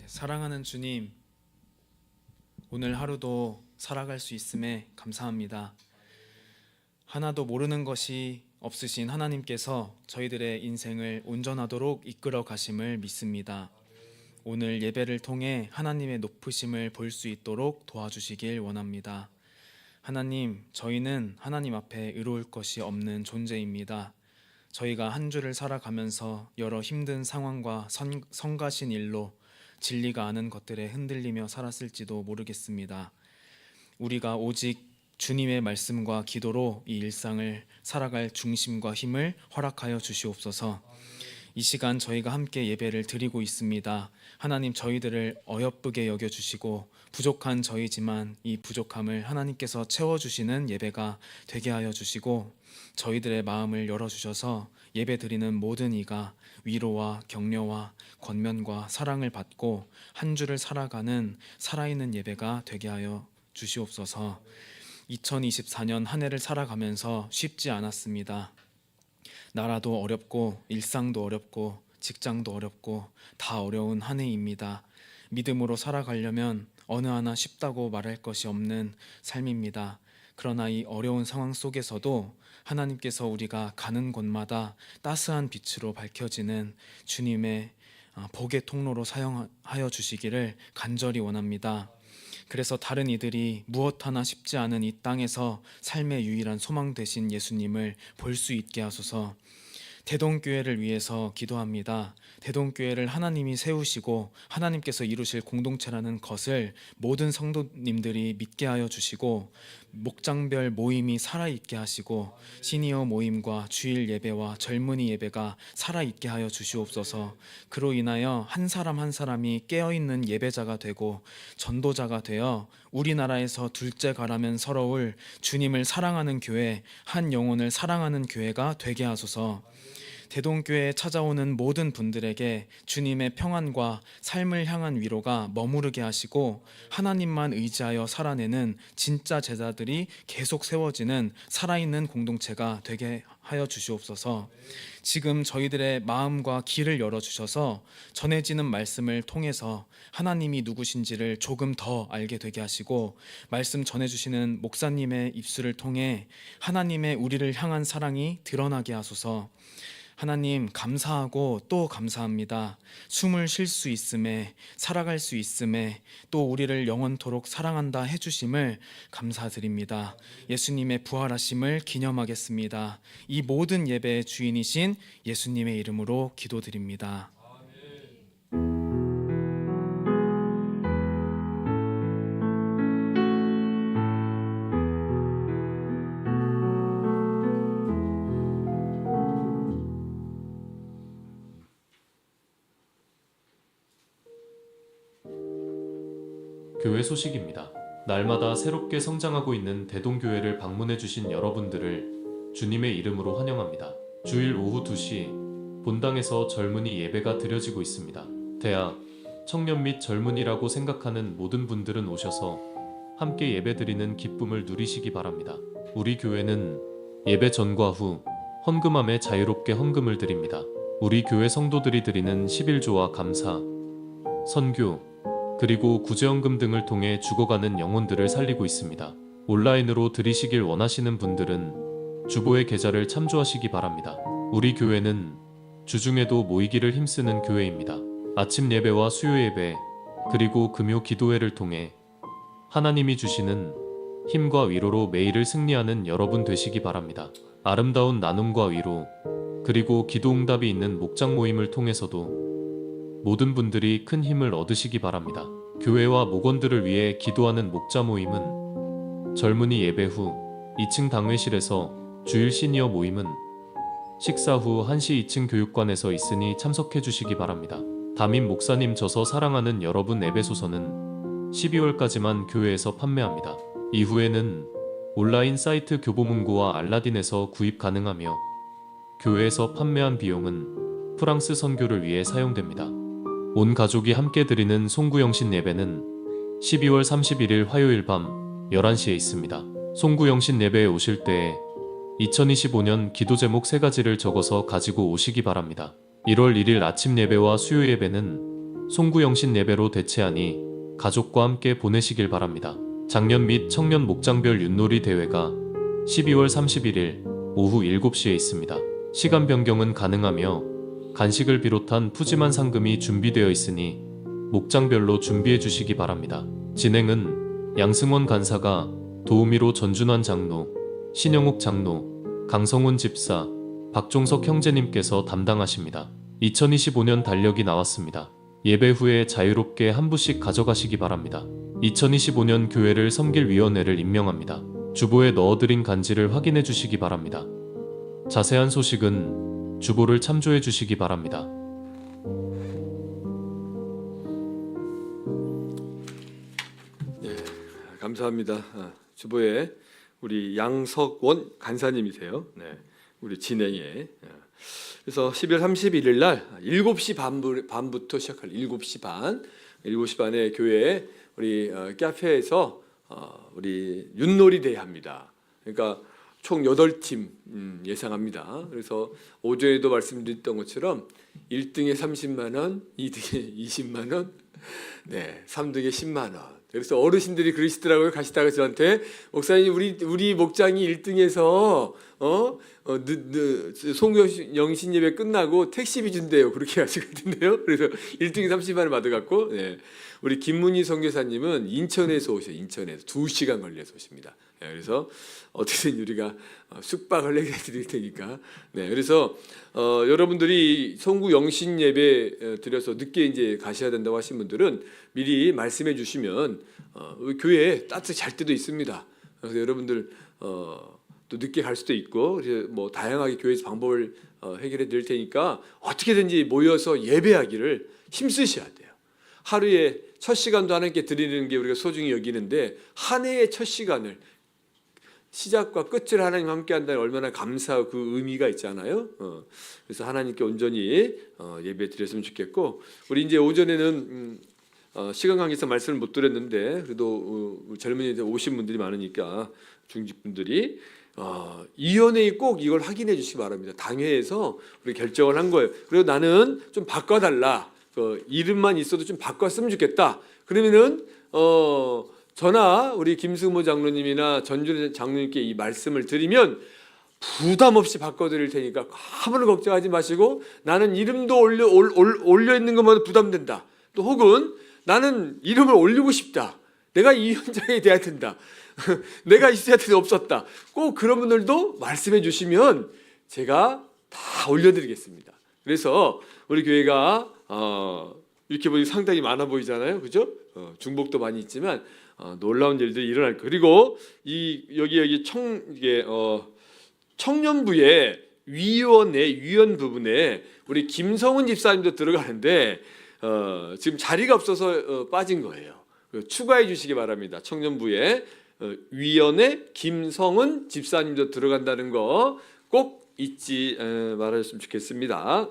사랑하는 주님, 오늘 하루도 살아갈 수 있음에 감사합니다. 하나도 모르는 것이 없으신 하나님께서 저희들의 인생을 온전하도록 이끌어 가심을 믿습니다. 오늘 예배를 통해 하나님의 높으심을 볼 수 있도록 도와주시길 원합니다. 하나님, 저희는 하나님 앞에 의로울 것이 없는 존재입니다. 저희가 한 주를 살아가면서 여러 힘든 상황과 성가신 일로 진리가 아는 것들에 흔들리며 살았을지도 모르겠습니다. 우리가 오직 주님의 말씀과 기도로 이 일상을 살아갈 중심과 힘을 허락하여 주시옵소서. 이 시간 저희가 함께 예배를 드리고 있습니다. 하나님, 저희들을 어여쁘게 여겨주시고 부족한 저희지만 이 부족함을 하나님께서 채워주시는 예배가 되게 하여 주시고 저희들의 마음을 열어주셔서 예배 드리는 모든 이가 위로와 격려와 권면과 사랑을 받고 한 주를 살아가는 살아있는 예배가 되게 하여 주시옵소서. 2024년 한 해를 살아가면서 쉽지 않았습니다. 나라도 어렵고 일상도 어렵고 직장도 어렵고 다 어려운 한 해입니다. 믿음으로 살아가려면 어느 하나 쉽다고 말할 것이 없는 삶입니다. 그러나 이 어려운 상황 속에서도 하나님께서 우리가 가는 곳마다 따스한 빛으로 밝혀지는 주님의 복의 통로로 사용하여 주시기를 간절히 원합니다. 그래서 다른 이들이 무엇 하나 쉽지 않은 이 땅에서 삶의 유일한 소망 되신 예수님을 볼 수 있게 하소서. 대동교회를 위해서 기도합니다. 대동교회를 하나님이 세우시고 하나님께서 이루실 공동체라는 것을 모든 성도님들이 믿게 하여 주시고 목장별 모임이 살아있게 하시고 시니어 모임과 주일 예배와 젊은이 예배가 살아있게 하여 주시옵소서. 그로 인하여 한 사람 한 사람이 깨어있는 예배자가 되고 전도자가 되어 우리나라에서 둘째 가라면 서러울 주님을 사랑하는 교회, 한 영혼을 사랑하는 교회가 되게 하소서. 대동교회에 찾아오는 모든 분들에게 주님의 평안과 삶을 향한 위로가 머무르게 하시고 하나님만 의지하여 살아내는 진짜 제자들이 계속 세워지는 살아있는 공동체가 되게 하여 주시옵소서. 지금 저희들의 마음과 길을 열어주셔서 전해지는 말씀을 통해서 하나님이 누구신지를 조금 더 알게 되게 하시고 말씀 전해주시는 목사님의 입술을 통해 하나님의 우리를 향한 사랑이 드러나게 하소서. 하나님, 감사하고 또 감사합니다. 숨을 쉴 수 있음에, 살아갈 수 있음에, 또 우리를 영원토록 사랑한다 해주심을 감사드립니다. 예수님의 부활하심을 기념하겠습니다. 이 모든 예배의 주인이신 예수님의 이름으로 기도드립니다. 교회 소식입니다. 날마다 새롭게 성장하고 있는 대동교회를 방문해주신 여러분들을 주님의 이름으로 환영합니다. 주일 오후 2시 본당에서 젊은이 예배가 드려지고 있습니다. 대학, 청년 및 젊은이라고 생각하는 모든 분들은 오셔서 함께 예배드리는 기쁨을 누리시기 바랍니다. 우리 교회는 예배 전과 후 헌금함에 자유롭게 헌금을 드립니다. 우리 교회 성도들이 드리는 11조와 감사, 선교, 그리고 구제헌금 등을 통해 죽어가는 영혼들을 살리고 있습니다. 온라인으로 드리시길 원하시는 분들은 주보의 계좌를 참조하시기 바랍니다. 우리 교회는 주중에도 모이기를 힘쓰는 교회입니다. 아침 예배와 수요 예배, 그리고 금요 기도회를 통해 하나님이 주시는 힘과 위로로 매일을 승리하는 여러분 되시기 바랍니다. 아름다운 나눔과 위로, 그리고 기도 응답이 있는 목장 모임을 통해서도 모든 분들이 큰 힘을 얻으시기 바랍니다. 교회와 목원들을 위해 기도하는 목자 모임은 젊은이 예배 후 2층 당회실에서, 주일 시니어 모임은 식사 후 1시 2층 교육관에서 있으니 참석해 주시기 바랍니다. 담임 목사님 저서 사랑하는 여러분 에베소서는 12월까지만 교회에서 판매합니다. 이후에는 온라인 사이트 교보문고와 알라딘에서 구입 가능하며 교회에서 판매한 비용은 프랑스 선교를 위해 사용됩니다. 온 가족이 함께 드리는 송구영신 예배는 12월 31일 화요일 밤 11시에 있습니다. 송구영신 예배에 오실 때에 2025년 기도 제목 3가지를 적어서 가지고 오시기 바랍니다. 1월 1일 아침 예배와 수요 예배는 송구영신 예배로 대체하니 가족과 함께 보내시길 바랍니다. 장년 및 청년 목장별 윷놀이 대회가 12월 31일 오후 7시에 있습니다. 시간 변경은 가능하며 간식을 비롯한 푸짐한 상금이 준비되어 있으니 목장별로 준비해 주시기 바랍니다. 진행은 양승원 간사가 도우미로 전준환 장로, 신영욱 장로, 강성훈 집사, 박종석 형제님께서 담당하십니다. 2025년 달력이 나왔습니다. 예배 후에 자유롭게 한 부씩 가져가시기 바랍니다. 2025년 교회를 섬길 위원회를 임명합니다. 주보에 넣어드린 간지를 확인해 주시기 바랍니다. 자세한 소식은 주보를 참조해 주시기 바랍니다. 감사합니다. 주보에 우리 양석원 간사님이세요. 우리 진행에. 그래서 12월 31일 날 7시 반부터 시작할 7시 반. 7시 반에 교회 우리 카페에서 우리 윷놀이 대회 합니다. 그러니까 총 8팀 예상합니다. 그래서 오전에도 말씀드렸던 것처럼 1등에 30만 원, 2등에 20만 원, 3등에 10만 원. 그래서 어르신들이 그러시더라고요. 가시다가 저한테 목사님 우리 목장이 1등에서 송영신 예배 끝나고 택시비 준대요. 그렇게 하시거든요. 그래서 1등이 30만 원 받아갖고 우리 김문희 선교사님은 인천에서 오셔요. 인천에서 2시간 걸려서 오십니다. 그래서 어떻게든 우리가 숙박을 해드릴 테니까. 그래서 여러분들이 송구 영신 예배 드려서 늦게 이제 가셔야 된다고 하신 분들은 미리 말씀해 주시면 교회에 따뜻히 잘 때도 있습니다. 그래서 여러분들 또 늦게 갈 수도 있고 뭐 다양하게 교회에서 방법을 해결해 드릴 테니까 어떻게든지 모여서 예배하기를 힘쓰셔야 돼요. 하루에 첫 시간도 하나님께 드리는 게 우리가 소중히 여기는데 한 해의 첫 시간을 시작과 끝을 하나님 함께 한다는 얼마나 감사하고 그 의미가 있잖아요. 그래서 하나님께 온전히 예배 드렸으면 좋겠고 우리 이제 오전에는 시간 관계상 말씀을 못 드렸는데 그래도 젊은이들 오신 분들이 많으니까 중직분들이 위원회에 꼭 이걸 확인해 주시기 바랍니다. 당회에서 우리 결정을 한 거예요. 그리고 나는 좀 바꿔달라. 이름만 있어도 좀 바꿨으면 좋겠다. 그러면은 저나 우리 김승모 장로님이나 전준 장로님께 이 말씀을 드리면 부담 없이 바꿔드릴 테니까 아무런 걱정하지 마시고 나는 이름도 올려 있는 것만 부담된다. 또 혹은 나는 이름을 올리고 싶다. 내가 이 현장에 돼야 된다. 내가 있어야 되는데 없었다. 꼭 그런 분들도 말씀해 주시면 제가 다 올려드리겠습니다. 그래서 우리 교회가 이렇게 보니 상당히 많아 보이잖아요, 그죠? 중복도 많이 있지만 놀라운 일들이 일어날 거예요. 그리고 여기 청년부의 위원 부분에 우리 김성훈 집사님도 들어가는데 지금 자리가 없어서 빠진 거예요. 추가해 주시기 바랍니다. 청년부에 위원회 김성훈 집사님도 들어간다는 거 꼭 잊지 말았으면 좋겠습니다.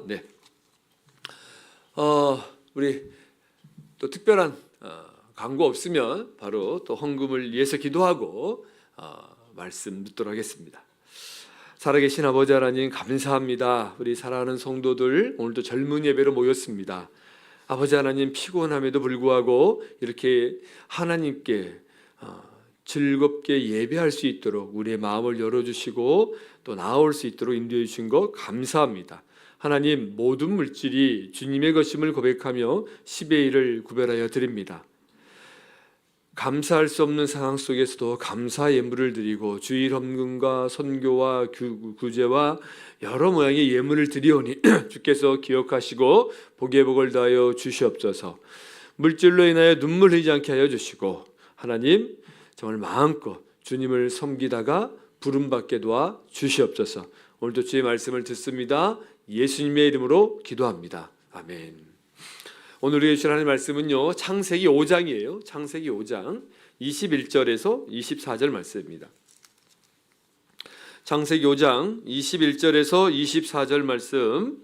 우리 또 특별한 광고 없으면 바로 또 헌금을 위해서 기도하고 말씀 듣도록 하겠습니다. 살아계신 아버지 하나님 감사합니다. 우리 사랑하는 성도들 오늘도 젊은 예배로 모였습니다. 아버지 하나님 피곤함에도 불구하고 이렇게 하나님께 즐겁게 예배할 수 있도록 우리의 마음을 열어주시고 또 나아올 수 있도록 인도해 주신 것 감사합니다. 하나님 모든 물질이 주님의 것임을 고백하며 10의 1을 구별하여 드립니다. 감사할 수 없는 상황 속에서도 감사 예물을 드리고 주일 헌금과 선교와 구제와 여러 모양의 예물을 드리오니 주께서 기억하시고 복의 복을 다하여 주시옵소서. 물질로 인하여 눈물 흘리지 않게 하여 주시고 하나님 정말 마음껏 주님을 섬기다가 부름받게 도와 주시옵소서. 오늘도 주의 말씀을 듣습니다. 예수님의 이름으로 기도합니다. 아멘. 오늘 우리에게 주신 하나님의 말씀은요 창세기 5장이에요. 창세기 5장 21절에서 24절 말씀입니다. 창세기 5장 21절에서 24절 말씀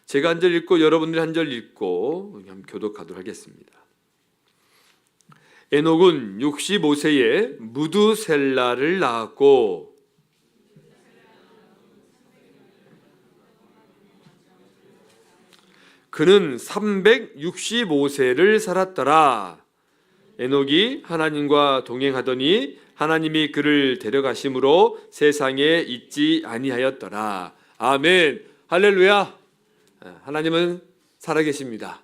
제가 한 절 읽고 여러분들이 한 절 읽고 교독하도록 하겠습니다. 에녹은 65세에 무두셀라를 낳았고 그는 365세를 살았더라. 에녹이 하나님과 동행하더니 하나님이 그를 데려가심으로 세상에 있지 아니하였더라. 아멘. 할렐루야. 하나님은 살아계십니다.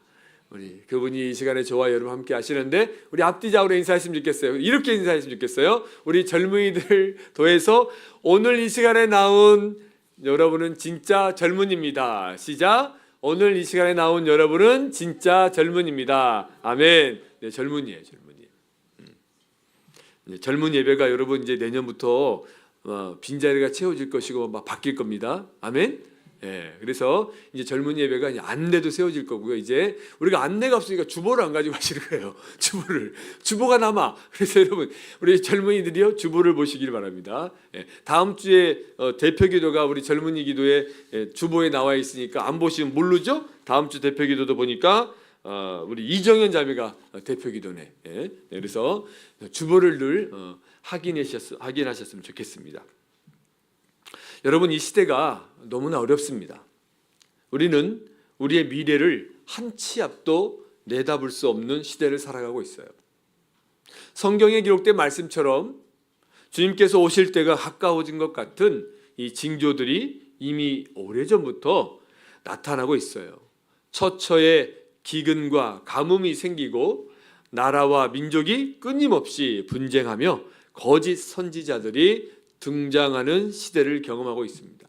우리 그분이 이 시간에 저와 여러분 함께 하시는데 우리 앞뒤좌우로 인사했으면 좋겠어요. 이렇게 인사했으면 좋겠어요. 우리 젊은이들 더해서 오늘 이 시간에 나온 여러분은 진짜 젊은입니다. 시작. 오늘 이 시간에 나온 여러분은 진짜 젊은입니다. 아멘. 네, 젊은이에요, 젊은이. 젊은 예배가 여러분 이제 내년부터 빈자리가 채워질 것이고 막 바뀔 겁니다. 아멘. 예, 그래서 이제 젊은 예배가 이제 안내도 세워질 거고요. 이제 우리가 안내가 없으니까 주보를 안 가지고 하시는 거예요. 주보가 남아. 그래서 여러분 우리 젊은이들이요 주보를 보시길 바랍니다. 예, 다음 주에 대표기도가 우리 젊은이 기도에 주보에 나와 있으니까 안 보시면 모르죠. 다음 주 대표기도도 보니까 우리 이정현 자매가 대표기도네. 예, 그래서 주보를 늘 확인하셨으면 좋겠습니다. 여러분 이 시대가 너무나 어렵습니다. 우리는 우리의 미래를 한 치 앞도 내다볼 수 없는 시대를 살아가고 있어요. 성경에 기록된 말씀처럼 주님께서 오실 때가 가까워진 것 같은 이 징조들이 이미 오래전부터 나타나고 있어요. 처처에 기근과 가뭄이 생기고 나라와 민족이 끊임없이 분쟁하며 거짓 선지자들이 등장하는 시대를 경험하고 있습니다.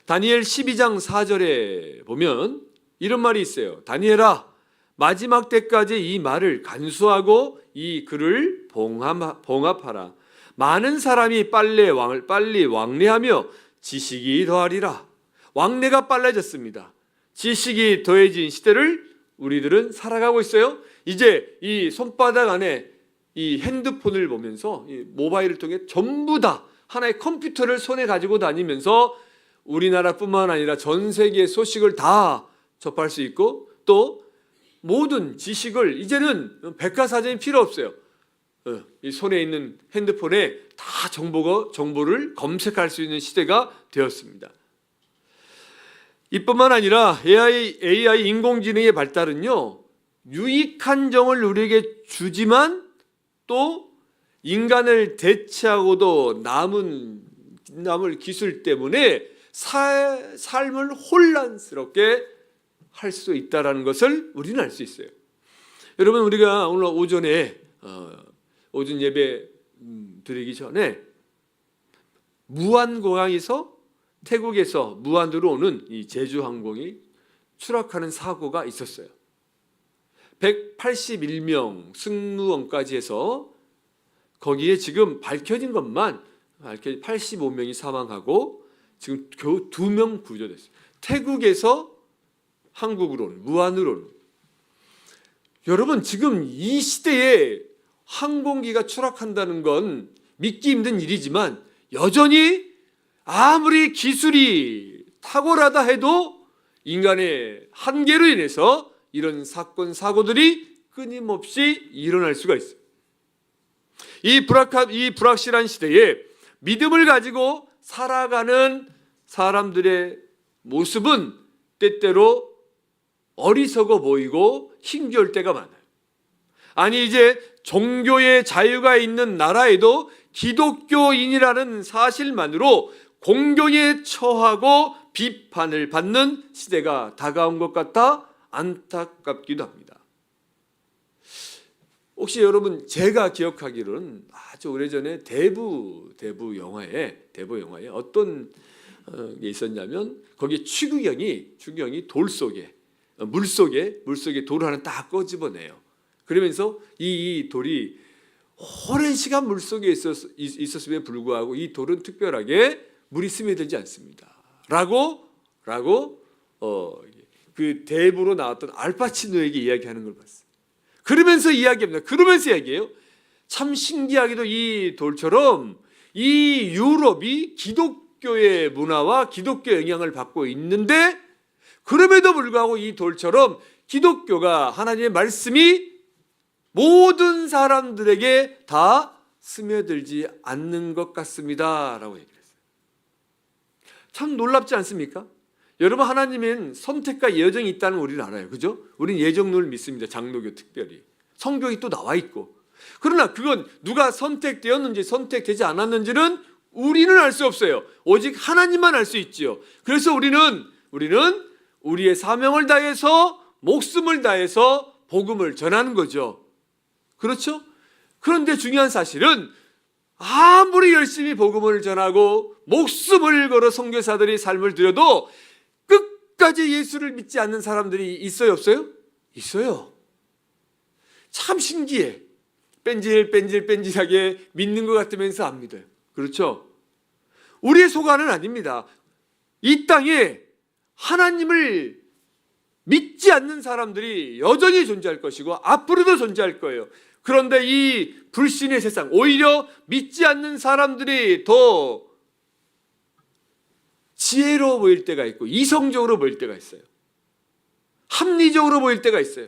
다니엘 12장 4절에 보면 이런 말이 있어요. 다니엘아, 마지막 때까지 이 말을 간수하고 이 글을 봉합하라. 많은 사람이 빨리 왕래하며 지식이 더하리라. 왕래가 빨라졌습니다. 지식이 더해진 시대를 우리들은 살아가고 있어요. 이제 이 손바닥 안에 이 핸드폰을 보면서 이 모바일을 통해 전부 다 하나의 컴퓨터를 손에 가지고 다니면서 우리나라뿐만 아니라 전 세계의 소식을 다 접할 수 있고 또 모든 지식을 이제는 백과사전이 필요 없어요. 이 손에 있는 핸드폰에 다 정보를 검색할 수 있는 시대가 되었습니다. 이뿐만 아니라 AI 인공지능의 발달은요 유익한 정을 우리에게 주지만 또 인간을 대체하고도 남을 기술 때문에 삶을 혼란스럽게 할 수 있다는 것을 우리는 알 수 있어요. 여러분 우리가 오늘 오전에 오전 예배 드리기 전에 무안공항에서 태국에서 무안으로 오는 이 제주항공이 추락하는 사고가 있었어요. 181명 승무원까지 해서 거기에 지금 밝혀진 것만 85명이 사망하고 지금 겨우 2명 구조됐어요. 태국에서 한국으로 무안으로. 여러분 지금 이 시대에 항공기가 추락한다는 건 믿기 힘든 일이지만 여전히 아무리 기술이 탁월하다 해도 인간의 한계로 인해서 이런 사건 사고들이 끊임없이 일어날 수가 있어요. 이 불확실한 시대에 믿음을 가지고 살아가는 사람들의 모습은 때때로 어리석어 보이고 힘겨울 때가 많아요. 아니 이제 종교의 자유가 있는 나라에도 기독교인이라는 사실만으로 공경에 처하고 비판을 받는 시대가 다가온 것 같아 안타깝기도 합니다. 혹시 여러분 제가 기억하기로는 아주 오래전에 대부 영화에 어떤 게 있었냐면 거기에 추기경이 돌 속에 물속에 돌을 하나 딱 꺼집어내요. 그러면서 이 돌이 오랜 시간 물속에 있었음에 불구하고 이 돌은 특별하게 물이 스며들지 않습니다. 라고 그 대부로 나왔던 알파치노에게 이야기하는 걸 봤어요. 그러면서 이야기해요. 참 신기하게도 이 돌처럼 이 유럽이 기독교의 문화와 기독교 영향을 받고 있는데 그럼에도 불구하고 이 돌처럼 기독교가 하나님의 말씀이 모든 사람들에게 다 스며들지 않는 것 같습니다. 라고 얘기를 했어요. 참 놀랍지 않습니까? 여러분, 하나님은 선택과 예정이 있다는 걸 우리는 알아요. 그죠? 우리는 예정론을 믿습니다. 장로교 특별히. 성경이 또 나와 있고. 그러나 그건 누가 선택되었는지 선택되지 않았는지는 우리는 알 수 없어요. 오직 하나님만 알 수 있지요. 그래서 우리는 우리의 사명을 다해서, 목숨을 다해서 복음을 전하는 거죠. 그렇죠? 그런데 중요한 사실은 아무리 열심히 복음을 전하고 목숨을 걸어 선교사들이 삶을 들여도 끝까지 예수를 믿지 않는 사람들이 있어요, 없어요? 있어요. 참 신기해. 뺀질뺀질하게 믿는 것 같으면서 안 믿어요. 그렇죠? 우리의 소관은 아닙니다. 이 땅에 하나님을 믿지 않는 사람들이 여전히 존재할 것이고 앞으로도 존재할 거예요. 그런데 이 불신의 세상, 오히려 믿지 않는 사람들이 더 지혜로워 보일 때가 있고 이성적으로 보일 때가 있어요. 합리적으로 보일 때가 있어요.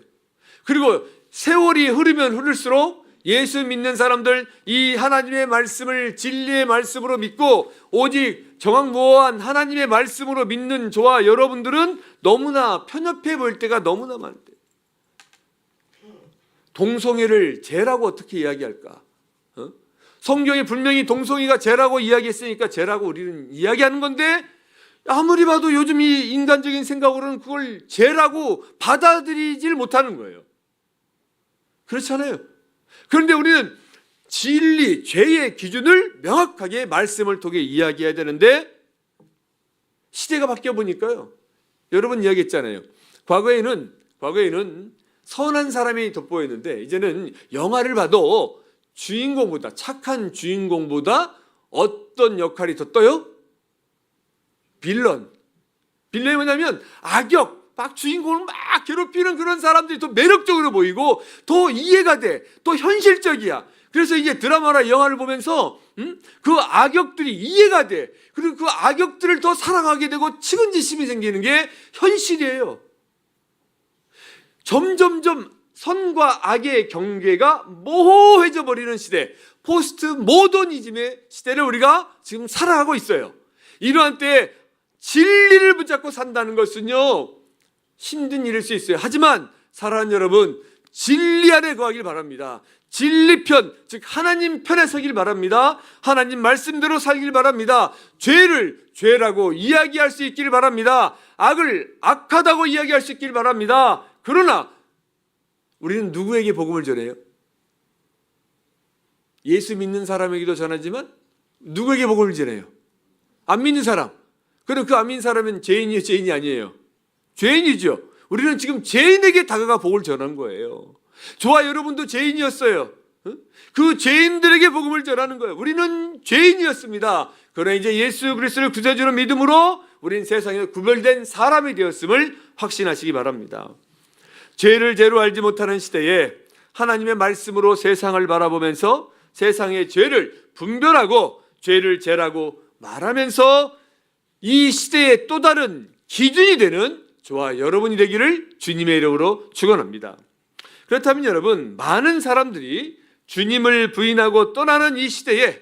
그리고 세월이 흐르면 흐를수록 예수 믿는 사람들, 이 하나님의 말씀을 진리의 말씀으로 믿고 오직 정확무어한 하나님의 말씀으로 믿는 저와 여러분들은 너무나 편협해 보일 때가 너무나 많대. 동성애를 죄라고 어떻게 이야기할까? 성경이 분명히 동성애가 죄라고 이야기했으니까 죄라고 우리는 이야기하는 건데, 아무리 봐도 요즘 이 인간적인 생각으로는 그걸 죄라고 받아들이질 못하는 거예요. 그렇잖아요. 그런데 우리는 진리, 죄의 기준을 명확하게 말씀을 통해 이야기해야 되는데, 시대가 바뀌어 보니까요, 여러분 이야기했잖아요. 과거에는 선한 사람이 돋보였는데 이제는 영화를 봐도 주인공보다, 착한 주인공보다 어떤 역할이 더 떠요? 빌런이 뭐냐면 악역, 막 주인공을 막 괴롭히는 그런 사람들이 더 매력적으로 보이고 더 이해가 돼, 더 현실적이야. 그래서 이제 드라마나 영화를 보면서 그 악역들이 이해가 돼. 그리고 그 악역들을 더 사랑하게 되고 측은지심이 생기는 게 현실이에요. 점점점 선과 악의 경계가 모호해져 버리는 시대, 포스트 모더니즘의 시대를 우리가 지금 살아가고 있어요. 이러한 때에 진리를 붙잡고 산다는 것은요, 힘든 일일 수 있어요. 하지만 사랑하는 여러분, 진리 안에 거하길 바랍니다. 진리편, 즉 하나님 편에 서길 바랍니다. 하나님 말씀대로 살길 바랍니다. 죄를 죄라고 이야기할 수 있길 바랍니다. 악을 악하다고 이야기할 수 있길 바랍니다. 그러나 우리는 누구에게 복음을 전해요? 예수 믿는 사람에게도 전하지만 누구에게 복음을 전해요? 안 믿는 사람. 그럼 그 안 믿는 사람은 죄인이에요, 죄인이 아니에요? 죄인이죠. 우리는 지금 죄인에게 다가가 복음을 전한 거예요. 저와 여러분도 죄인이었어요. 그 죄인들에게 복음을 전하는 거예요. 우리는 죄인이었습니다. 그러나 이제 예수 그리스도를 구세주로 믿음으로 우리는 세상에서 구별된 사람이 되었음을 확신하시기 바랍니다. 죄를 죄로 알지 못하는 시대에 하나님의 말씀으로 세상을 바라보면서 세상의 죄를 분별하고 죄를 죄라고 말하면서 이 시대의 또 다른 기준이 되는 저와 여러분이 되기를 주님의 이름으로 축원합니다. 그렇다면 여러분, 많은 사람들이 주님을 부인하고 떠나는 이 시대에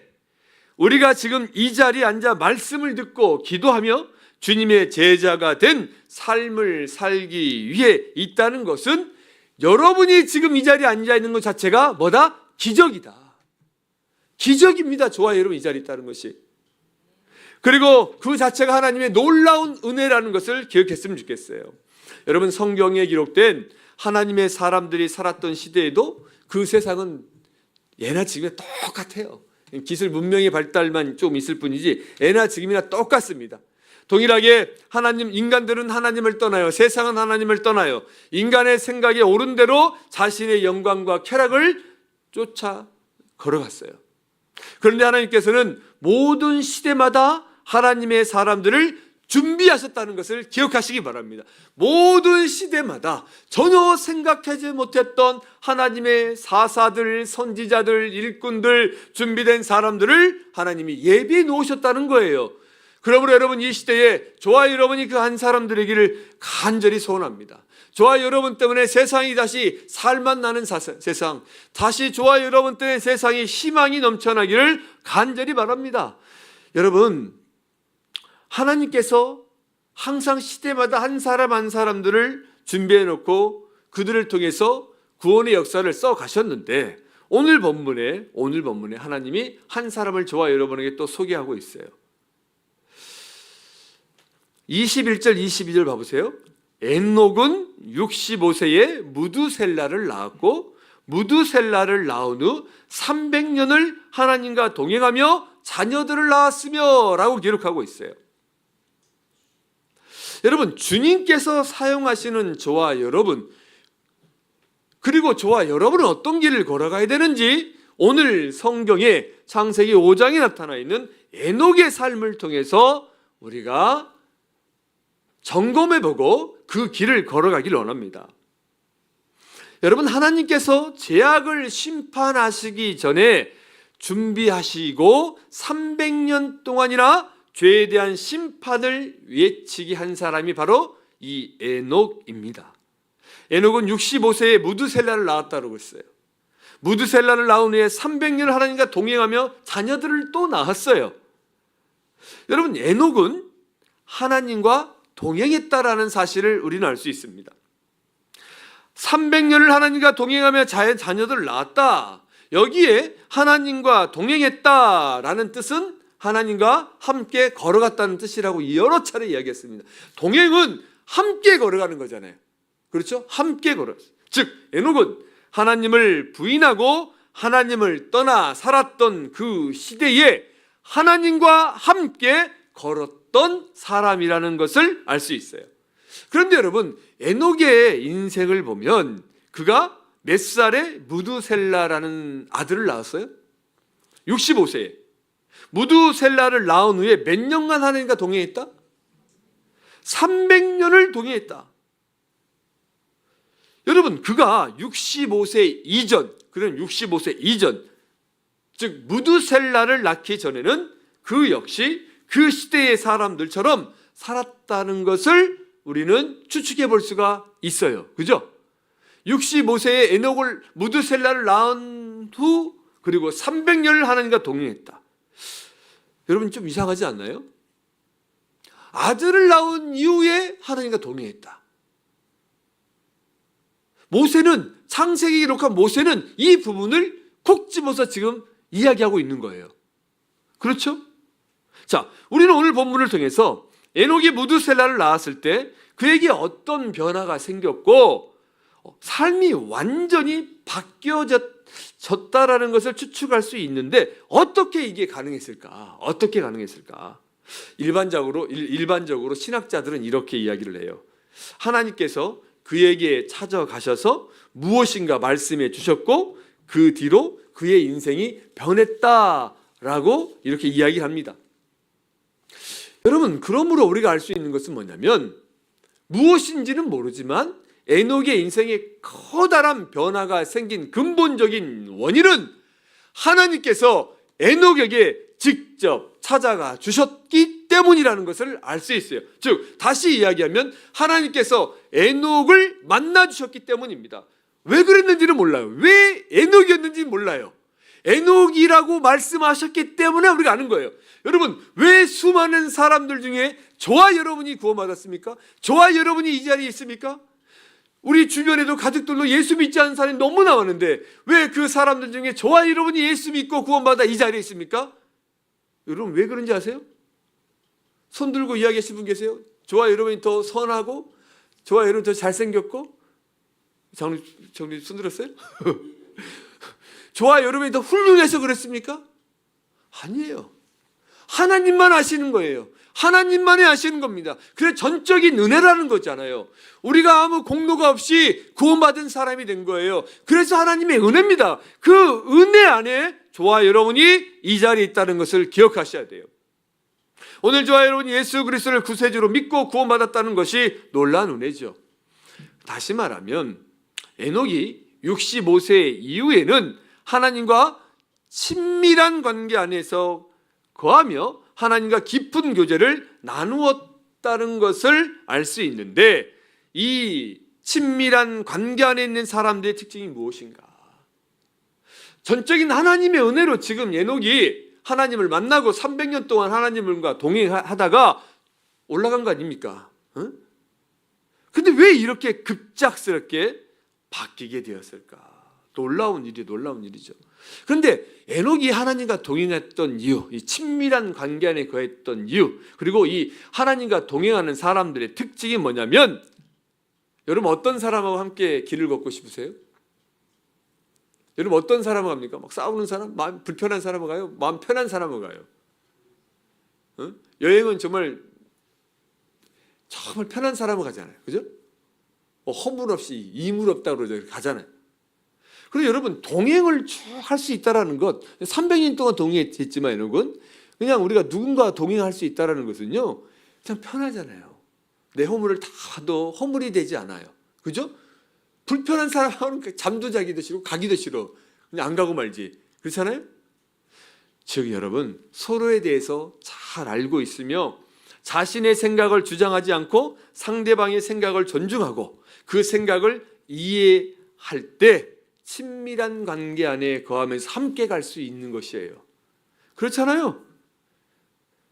우리가 지금 이 자리에 앉아 말씀을 듣고 기도하며 주님의 제자가 된 삶을 살기 위해 있다는 것은 여러분이 지금 이 자리에 앉아 있는 것 자체가 뭐다? 기적이다. 기적입니다. 저와 여러분 이 자리에 있다는 것이. 그리고 그 자체가 하나님의 놀라운 은혜라는 것을 기억했으면 좋겠어요. 여러분, 성경에 기록된 하나님의 사람들이 살았던 시대에도 그 세상은 예나 지금이나 똑같아요. 기술 문명의 발달만 좀 있을 뿐이지 예나 지금이나 똑같습니다. 동일하게 인간들은 하나님을 떠나요. 세상은 하나님을 떠나요. 인간의 생각에 옳은 대로 자신의 영광과 쾌락을 쫓아 걸어갔어요. 그런데 하나님께서는 모든 시대마다 하나님의 사람들을 준비하셨다는 것을 기억하시기 바랍니다. 모든 시대마다 전혀 생각하지 못했던 하나님의 사사들, 선지자들, 일꾼들, 준비된 사람들을 하나님이 예비해 놓으셨다는 거예요. 그러므로 여러분, 이 시대에 저와 여러분이 그 한 사람 되기를 간절히 소원합니다. 저와 여러분 때문에 세상이 다시 살맛 나는 세상, 다시 저와 여러분 때문에 세상이 희망이 넘쳐나기를 간절히 바랍니다. 여러분, 하나님께서 항상 시대마다 한 사람 한 사람들을 준비해 놓고 그들을 통해서 구원의 역사를 써 가셨는데 오늘 본문에 하나님이 한 사람을 저와 여러분에게 또 소개하고 있어요. 21절 22절 봐보세요. 엔녹은 65세에 무두셀라를 낳았고 무두셀라를 낳은 후 300년을 하나님과 동행하며 자녀들을 낳았으며 라고 기록하고 있어요. 여러분, 주님께서 사용하시는 저와 여러분, 그리고 저와 여러분은 어떤 길을 걸어가야 되는지 오늘 성경에 창세기 5장에 나타나 있는 에녹의 삶을 통해서 우리가 점검해보고 그 길을 걸어가길 원합니다. 여러분, 하나님께서 죄악을 심판하시기 전에 준비하시고 300년 동안이나 죄에 대한 심판을 외치게 한 사람이 바로 이 에녹입니다. 에녹은 65세에 무두셀라를 낳았다고 했어요. 무두셀라를 낳은 후에 300년을 하나님과 동행하며 자녀들을 또 낳았어요. 여러분, 에녹은 하나님과 동행했다라는 사실을 우리는 알 수 있습니다. 300년을 하나님과 동행하며 자녀들을 낳았다. 여기에 하나님과 동행했다라는 뜻은 하나님과 함께 걸어갔다는 뜻이라고 여러 차례 이야기했습니다. 동행은 함께 걸어가는 거잖아요. 그렇죠? 함께 걸었어요. 즉 에녹은 하나님을 부인하고 하나님을 떠나 살았던 그 시대에 하나님과 함께 걸었던 사람이라는 것을 알 수 있어요. 그런데 여러분, 에녹의 인생을 보면 그가 몇 살에 무두셀라라는 아들을 낳았어요? 65세에. 무두셀라를 낳은 후에 몇 년간 하나님과 동행했다? 300년을 동행했다. 여러분, 그가 65세 이전, 그는 65세 이전, 즉 무두셀라를 낳기 전에는 그 역시 그 시대의 사람들처럼 살았다는 것을 우리는 추측해 볼 수가 있어요. 그죠? 65세에 에녹을 무두셀라를 낳은 후 그리고 300년을 하나님과 동행했다. 여러분, 좀 이상하지 않나요? 아들을 낳은 이후에 하나님과 동행했다. 모세는, 창세기 기록한 모세는 이 부분을 콕 집어서 지금 이야기하고 있는 거예요. 그렇죠? 자, 우리는 오늘 본문을 통해서 에녹이 무두셀라를 낳았을 때 그에게 어떤 변화가 생겼고 삶이 완전히 바뀌어졌다라는 것을 추측할 수 있는데 어떻게 이게 가능했을까? 어떻게 가능했을까? 일반적으로 신학자들은 이렇게 이야기를 해요. 하나님께서 그에게 찾아가셔서 무엇인가 말씀해 주셨고 그 뒤로 그의 인생이 변했다라고 이렇게 이야기합니다. 여러분, 그러므로 우리가 알 수 있는 것은 뭐냐면 무엇인지는 모르지만 에녹의 인생에 커다란 변화가 생긴 근본적인 원인은 하나님께서 에녹에게 직접 찾아가 주셨기 때문이라는 것을 알 수 있어요. 즉 다시 이야기하면 하나님께서 에녹을 만나 주셨기 때문입니다. 왜 그랬는지는 몰라요. 왜 에녹이었는지 몰라요. 에녹이라고 말씀하셨기 때문에 우리가 아는 거예요. 여러분, 왜 수많은 사람들 중에 저와 여러분이 구원받았습니까? 저와 여러분이 이 자리에 있습니까? 우리 주변에도 가족들로 예수 믿지 않는 사람이 너무나 많은데 왜 그 사람들 중에 저와 여러분이 예수 믿고 구원받아 이 자리에 있습니까? 여러분, 왜 그런지 아세요? 손 들고 이야기하시는 분 계세요? 저와 여러분이 더 선하고 저와 여러분이 더 잘생겼고 장로님 손 들었어요? 저와 여러분이 더 훌륭해서 그랬습니까? 아니에요. 하나님만 아시는 거예요. 하나님만이 아시는 겁니다. 그래 전적인 은혜라는 거잖아요. 우리가 아무 공로가 없이 구원받은 사람이 된 거예요. 그래서 하나님의 은혜입니다. 그 은혜 안에 저와 여러분이 이 자리에 있다는 것을 기억하셔야 돼요. 오늘 저와 여러분이 예수 그리스도를 구세주로 믿고 구원받았다는 것이 놀라운 은혜죠. 다시 말하면 에녹이 65세 이후에는 하나님과 친밀한 관계 안에서 거하며 하나님과 깊은 교제를 나누었다는 것을 알 수 있는데 이 친밀한 관계 안에 있는 사람들의 특징이 무엇인가? 전적인 하나님의 은혜로 지금 에녹이 하나님을 만나고 300년 동안 하나님과 동행하다가 올라간 거 아닙니까? 근데 왜 이렇게 급작스럽게 바뀌게 되었을까? 놀라운 일이죠. 그런데 에녹이 하나님과 동행했던 이유, 이 친밀한 관계 안에 거했던 이유, 그리고 이 하나님과 동행하는 사람들의 특징이 뭐냐면, 여러분 어떤 사람하고 함께 길을 걷고 싶으세요? 여러분 어떤 사람하고 갑니까? 막 싸우는 사람? 마음 불편한 사람하고 가요? 마음 편한 사람하고 가요? 여행은 정말 편한 사람하고 가잖아요. 그죠? 허물 없이 이물 없다고 그러죠. 가잖아요. 그리고 여러분 동행을 쭉 할 수 있다는 것, 300년 동안 동행했지만 여러분 그냥 우리가 누군가와 동행할 수 있다는 것은요, 참 편하잖아요. 내 허물을 다 봐도 허물이 되지 않아요. 그죠? 불편한 사람하고는 잠도 자기도 싫고 가기도 싫어. 그냥 안 가고 말지. 그렇잖아요? 즉 여러분 서로에 대해서 잘 알고 있으며 자신의 생각을 주장하지 않고 상대방의 생각을 존중하고 그 생각을 이해할 때 친밀한 관계 안에 거하면서 함께 갈 수 있는 것이에요. 그렇잖아요?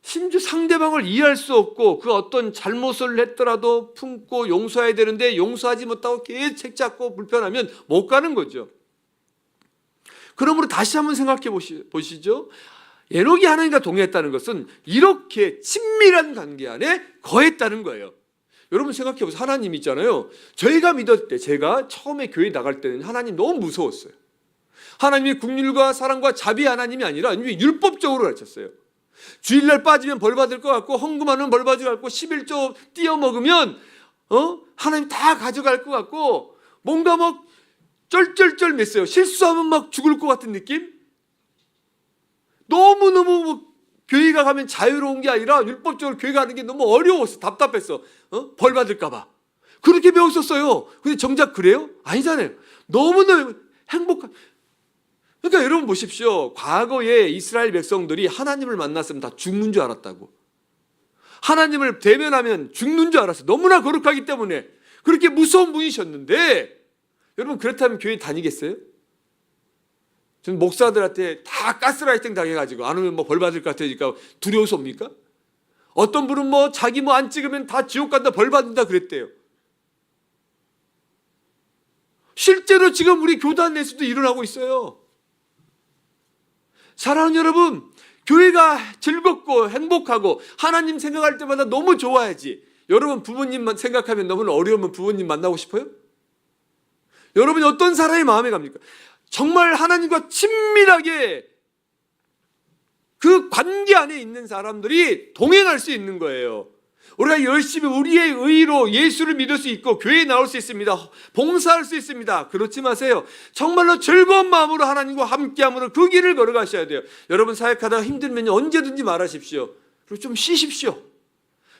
심지어 상대방을 이해할 수 없고 그 어떤 잘못을 했더라도 품고 용서해야 되는데 용서하지 못하고 계속 책잡고 불편하면 못 가는 거죠. 그러므로 다시 한번 생각해 보시죠. 에녹이 하나님과 동행했다는 것은 이렇게 친밀한 관계 안에 거했다는 거예요. 여러분 생각해 보세요. 하나님 있잖아요. 저희가 믿을 때, 제가 처음에 교회 나갈 때는 하나님 너무 무서웠어요. 하나님이 국률과 사랑과 자비 하나님이 아니라 율법적으로 가르쳤어요. 주일날 빠지면 벌 받을 것 같고, 헌금하면 벌 받을 것 같고, 11조 띄어 먹으면 하나님 다 가져갈 것 같고, 뭔가 막 쩔쩔쩔 맸어요. 실수하면 막 죽을 것 같은 느낌? 너무너무 교회가 가면 자유로운 게 아니라 율법적으로 교회 가는 게 너무 어려웠어. 답답했어. 벌 받을까 봐. 그렇게 배웠었어요. 근데 정작 그래요? 아니잖아요. 너무너무 행복한. 그러니까 여러분 보십시오. 과거에 이스라엘 백성들이 하나님을 만났으면 다 죽는 줄 알았다고. 하나님을 대면하면 죽는 줄 알았어요. 너무나 거룩하기 때문에. 그렇게 무서운 분이셨는데 여러분 그렇다면 교회 다니겠어요? 저는 목사들한테 다 가스라이팅 당해가지고 안 오면 벌 받을 것 같으니까 두려워서 옵니까? 어떤 분은 자기 안 찍으면 다 지옥 간다, 벌 받는다 그랬대요. 실제로 지금 우리 교단 내에서도 일어나고 있어요. 사랑하는 여러분, 교회가 즐겁고 행복하고 하나님 생각할 때마다 너무 좋아야지. 여러분 부모님만 생각하면 너무 어려우면 부모님 만나고 싶어요? 여러분이 어떤 사람의 마음에 갑니까? 정말 하나님과 친밀하게 그 관계 안에 있는 사람들이 동행할 수 있는 거예요. 우리가 열심히 우리의 의로 예수를 믿을 수 있고 교회에 나올 수 있습니다. 봉사할 수 있습니다. 그렇지 마세요. 정말로 즐거운 마음으로 하나님과 함께함으로 그 길을 걸어가셔야 돼요. 여러분 사역하다가 힘들면 언제든지 말하십시오. 그리고 좀 쉬십시오.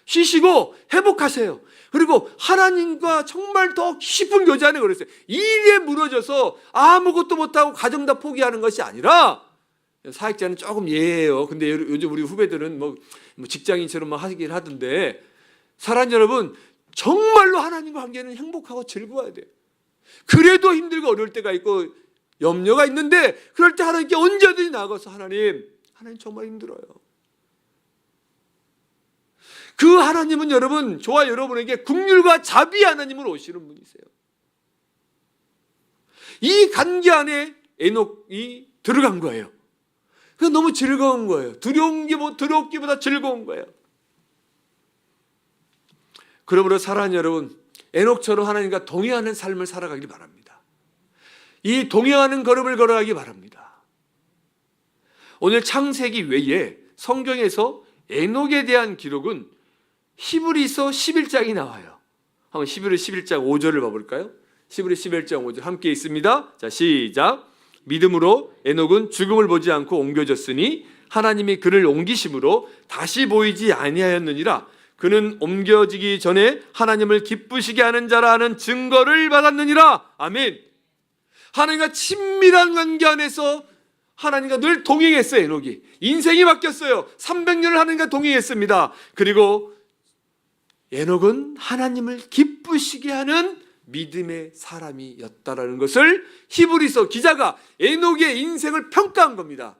쉬시고 회복하세요. 그리고 하나님과 정말 더 깊은 교제 안에 걸으세요. 일에 무너져서 아무것도 못하고 가정 다 포기하는 것이 아니라, 사역자는 조금 예해요. 근데 요즘 우리 후배들은 직장인처럼 하긴 하던데, 사랑하는 여러분 정말로 하나님과 관계는 행복하고 즐거워야 돼요. 그래도 힘들고 어려울 때가 있고 염려가 있는데 그럴 때 하나님께 언제든지 나가서 하나님 정말 힘들어요. 그 하나님은 여러분, 저와 여러분에게 긍휼과 자비 하나님으로 오시는 분이세요. 이 관계 안에 에녹이 들어간 거예요. 그 너무 즐거운 거예요. 두렵기보다 즐거운 거예요. 그러므로 사랑하는 여러분, 에녹처럼 하나님과 동행하는 삶을 살아가길 바랍니다. 이 동행하는 걸음을 걸어가기 바랍니다. 오늘 창세기 외에 성경에서 에녹에 대한 기록은 히브리서 11장이 나와요. 한번 히브리 11장 5절을 봐볼까요? 히브리 11장 5절 함께 있습니다. 자, 시작. 믿음으로 에녹은 죽음을 보지 않고 옮겨졌으니 하나님이 그를 옮기심으로 다시 보이지 아니하였느니라. 그는 옮겨지기 전에 하나님을 기쁘시게 하는 자라 하는 증거를 받았느니라. 아멘. 하나님과 친밀한 관계 안에서 하나님과 늘 동행했어요. 에녹이 인생이 바뀌었어요. 300년을 하나님과 동행했습니다. 그리고 에녹은 하나님을 기쁘시게 하는 믿음의 사람이었다라는 것을 히브리서 기자가 에녹의 인생을 평가한 겁니다.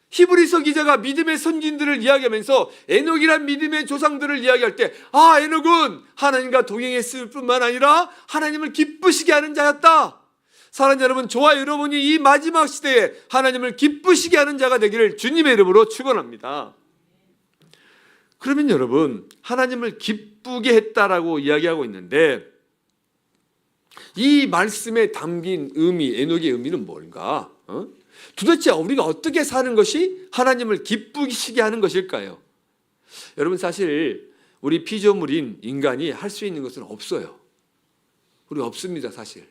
히브리서 기자가 믿음의 선진들을 이야기하면서 에녹이란 믿음의 조상들을 이야기할 때 에녹은 하나님과 동행했을 뿐만 아니라 하나님을 기쁘시게 하는 자였다. 사랑하는 여러분, 저와 여러분이 이 마지막 시대에 하나님을 기쁘시게 하는 자가 되기를 주님의 이름으로 축원합니다. 그러면 여러분, 하나님을 기쁘게 했다라고 이야기하고 있는데 이 말씀에 담긴 의미, 에녹의 의미는 뭔가? 도대체 우리가 어떻게 사는 것이 하나님을 기쁘시게 하는 것일까요? 여러분, 사실 우리 피조물인 인간이 할 수 있는 것은 없어요. 우리 없습니다, 사실.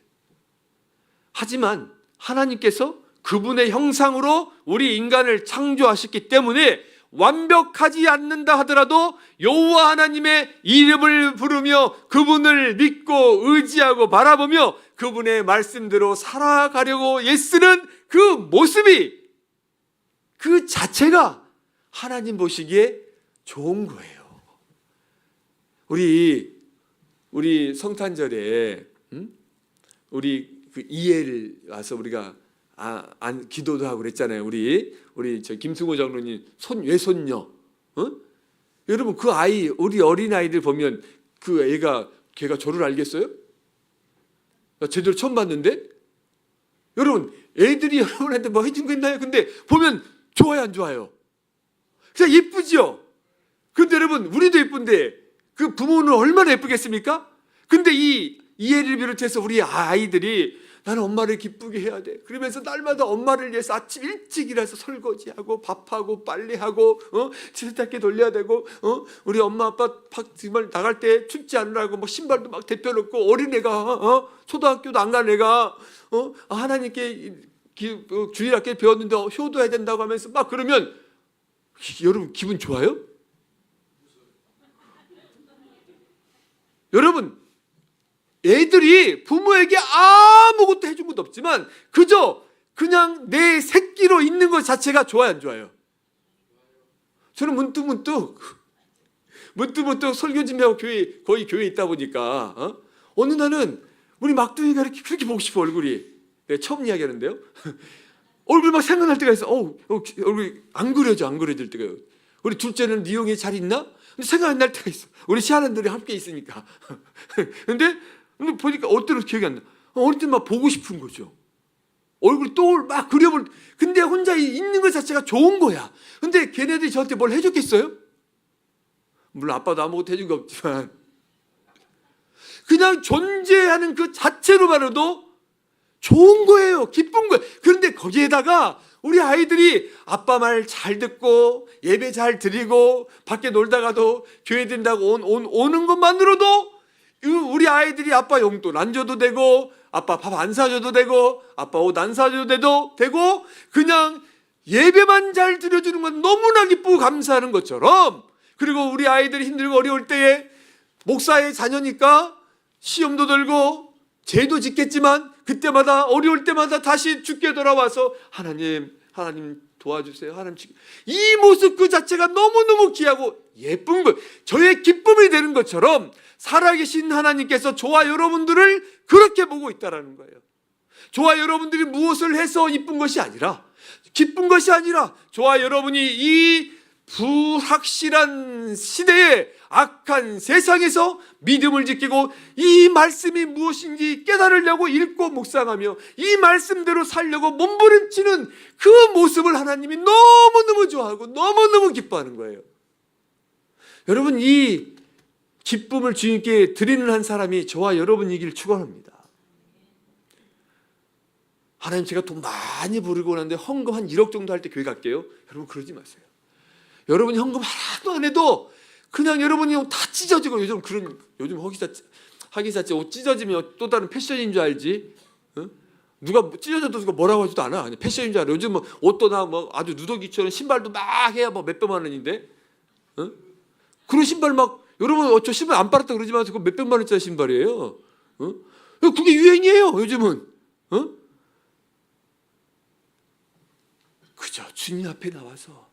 하지만 하나님께서 그분의 형상으로 우리 인간을 창조하셨기 때문에 완벽하지 않는다 하더라도 여호와 하나님의 이름을 부르며 그분을 믿고 의지하고 바라보며 그분의 말씀대로 살아가려고 애쓰는 그 모습이, 그 자체가 하나님 보시기에 좋은 거예요. 우리 성탄절에 우리 그 이해를 와서 우리가 기도도 하고 그랬잖아요. 우리 저 김승호 장로님 외손녀, 여러분 그 아이, 우리 어린 아이들 보면 그 걔가 저를 알겠어요? 나 제대로 처음 봤는데, 여러분 애들이 여러분한테 뭐 해준 거 있나요? 근데 보면 좋아요, 안 좋아요? 그냥 예쁘죠. 근데 여러분 우리도 예쁜데 그 부모는 얼마나 예쁘겠습니까? 근데 이 이해를 비롯해서 우리 아이들이 나는 엄마를 기쁘게 해야 돼. 그러면서 날마다 엄마를 위해서 아침 일찍 일어나서 설거지하고 밥하고 빨래하고 세탁기 돌려야 되고 우리 엄마 아빠 정말 나갈 때 춥지 않으라고 뭐 신발도 막 데펴놓고 어린애가 초등학교도 안 간 애가 하나님께 주일학교에 배웠는데 효도해야 된다고 하면서 막 그러면 여러분 기분 좋아요? 여러분 애들이 부모에게 아무것도 해준 것도 없지만 그냥 내 새끼로 있는 것 자체가 좋아요, 안 좋아요? 저는 문득문득 설교 준비하고 거의 교회에 있다 보니까 어느 날은 우리 막둥이가 그렇게 보고 싶어, 얼굴이. 내가 처음 이야기하는데요. 얼굴 막 생각날 때가 있어. 얼굴이 안 그려질 때가. 우리 둘째는 니용이 잘 있나? 근데 생각 안 날 때가 있어. 우리 시아는들이 함께 있으니까. 근데 보니까 어때로 기억이 안 나. 어릴 때 막 보고 싶은 거죠. 얼굴 또 막 그려볼. 근데 혼자 있는 것 자체가 좋은 거야. 근데 걔네들이 저한테 뭘 해줬겠어요? 물론 아빠도 아무것도 해준 거 없지만 그냥 존재하는 그 자체로만으로도 좋은 거예요. 기쁜 거예요. 그런데 거기에다가 우리 아이들이 아빠 말 잘 듣고 예배 잘 드리고 밖에 놀다가도 교회 된다고 오는 것만으로도 우리 아이들이 아빠 용돈 안 줘도 되고 아빠 밥 안 사줘도 되고 아빠 옷 안 사줘도 되고 그냥 예배만 잘 드려주는 건 너무나 기쁘고 감사하는 것처럼, 그리고 우리 아이들이 힘들고 어려울 때에 목사의 자녀니까 시험도 들고 죄도 짓겠지만 그때마다 어려울 때마다 다시 주께 돌아와서 하나님 도와주세요. 이 모습 그 자체가 너무너무 귀하고 예쁜 것, 저의 기쁨이 되는 것처럼 살아계신 하나님께서 저와 여러분들을 그렇게 보고 있다는 거예요. 저와 여러분들이 무엇을 해서 이쁜 것이 아니라, 기쁜 것이 아니라 저와 여러분이 이 불확실한 시대에 악한 세상에서 믿음을 지키고 이 말씀이 무엇인지 깨달으려고 읽고 묵상하며 이 말씀대로 살려고 몸부림치는 그 모습을 하나님이 너무너무 좋아하고 너무너무 기뻐하는 거예요. 여러분, 이 기쁨을 주님께 드리는 한 사람이 저와 여러분이길 축원합니다. 하나님, 제가 돈 많이 부르고 나는데 헌금 한 1억 정도 할 때 교회 갈게요. 여러분, 그러지 마세요. 여러분이 헌금 하나도 안 해도 그냥 여러분이 다 찢어지고, 요즘 하기사치 옷 찢어지면 또 다른 패션인 줄 알지. 누가 찢어져도 누가 뭐라고 하지도 않아. 그냥 패션인 줄 알아. 요즘 뭐 옷도 뭐 아주 누더기처럼 신발도 막 해야 뭐 몇백만 원인데. 그런 신발 막, 여러분 저 신발 안 빨았다 그러지만 그거 몇백만 원짜리 신발이에요. 그게 유행이에요 요즘은. 그저 주님 앞에 나와서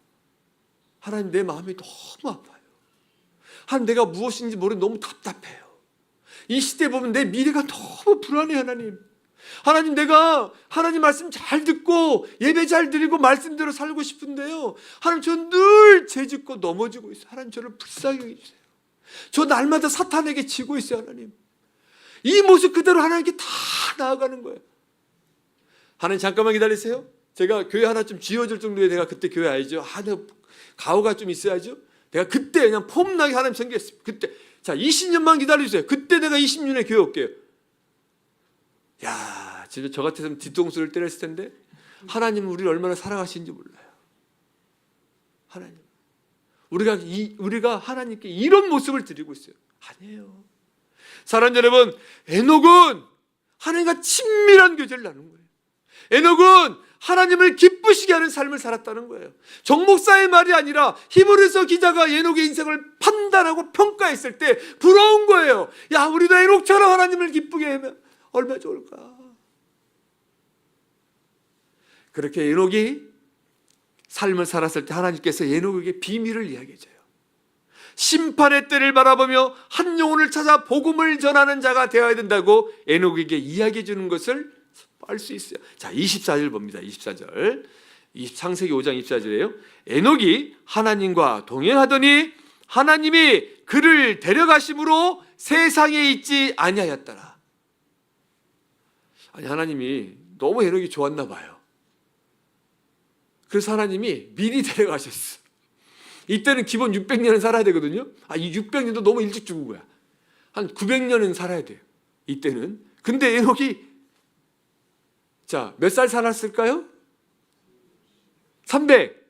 하나님, 내 마음이 너무 아파요. 하나님, 내가 무엇인지 모르는 너무 답답해요. 이 시대에 보면 내 미래가 너무 불안해요. 하나님, 하나님, 내가 하나님 말씀 잘 듣고 예배 잘 드리고 말씀대로 살고 싶은데요, 하나님, 저 늘 죄짓고 넘어지고 있어요. 하나님, 저를 불쌍히 해주세요. 저 날마다 사탄에게 지고 있어요. 하나님, 이 모습 그대로 하나님께 다 나아가는 거예요. 하나님, 잠깐만 기다리세요. 제가 교회 하나 좀 지어줄 정도에 내가 그때 교회 알죠? 내가 가오가 좀 있어야죠. 내가 그때 그냥 폼나게 하나님 섬기겠습니다. 그때, 자, 20년만 기다려주세요. 그때 내가 20년에 교회 올게요. 야, 진짜 저 같았으면 뒤통수를 때렸을 텐데, 하나님은 우리를 얼마나 사랑하시는지 몰라요. 하나님, 우리가 하나님께 이런 모습을 드리고 있어요. 아니에요. 사랑하는 여러분, 에녹은 하나님과 친밀한 교제를 나눈 거예요. 에녹은 하나님을 기쁘시게 하는 삶을 살았다는 거예요. 정목사의 말이 아니라 히브리서 기자가 에녹의 인생을 판단하고 평가했을 때 부러운 거예요. 야, 우리도 에녹처럼 하나님을 기쁘게 하면 얼마나 좋을까. 그렇게 에녹이 삶을 살았을 때 하나님께서 에녹에게 비밀을 이야기해줘요. 심판의 때를 바라보며 한 영혼을 찾아 복음을 전하는 자가 되어야 된다고 에녹에게 이야기해 주는 것을 알 수 있어요. 자, 24절 봅니다. 24절. 창세기 5장 24절이에요. 에녹이 하나님과 동행하더니 하나님이 그를 데려가심으로 세상에 있지 아니하였더라. 아니, 하나님이 너무 에녹이 좋았나 봐요. 그래서 하나님이 미리 데려가셨어. 이때는 기본 600년은 살아야 되거든요. 이 600년도 너무 일찍 죽은 거야. 한 900년은 살아야 돼요, 이때는. 근데 에녹이, 자, 몇 살 살았을까요? 300.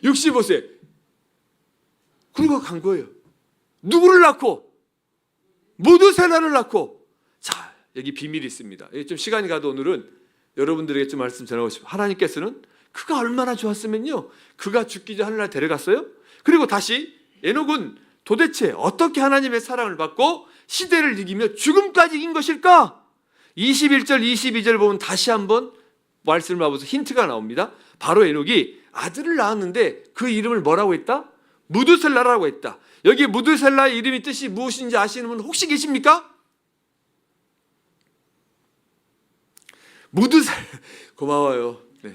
65세. 그리고 간 거예요. 누구를 낳고? 무드셀라를 낳고. 자, 여기 비밀이 있습니다. 좀 시간이 가도 오늘은 여러분들에게 좀 말씀 전하고 싶어요. 하나님께서는 그가 얼마나 좋았으면요, 그가 죽기 전 하늘나라 데려갔어요. 그리고 다시 에녹은 도대체 어떻게 하나님의 사랑을 받고 시대를 이기며 죽음까지 이긴 것일까? 21절 22절 보면 다시 한번 말씀을 봐보세요. 힌트가 나옵니다. 바로 에녹이 아들을 낳았는데 그 이름을 뭐라고 했다? 무드셀라라고 했다. 여기 무드셀라의 이름이 뜻이 무엇인지 아시는 분 혹시 계십니까? 무드셀라, 고마워요. 네.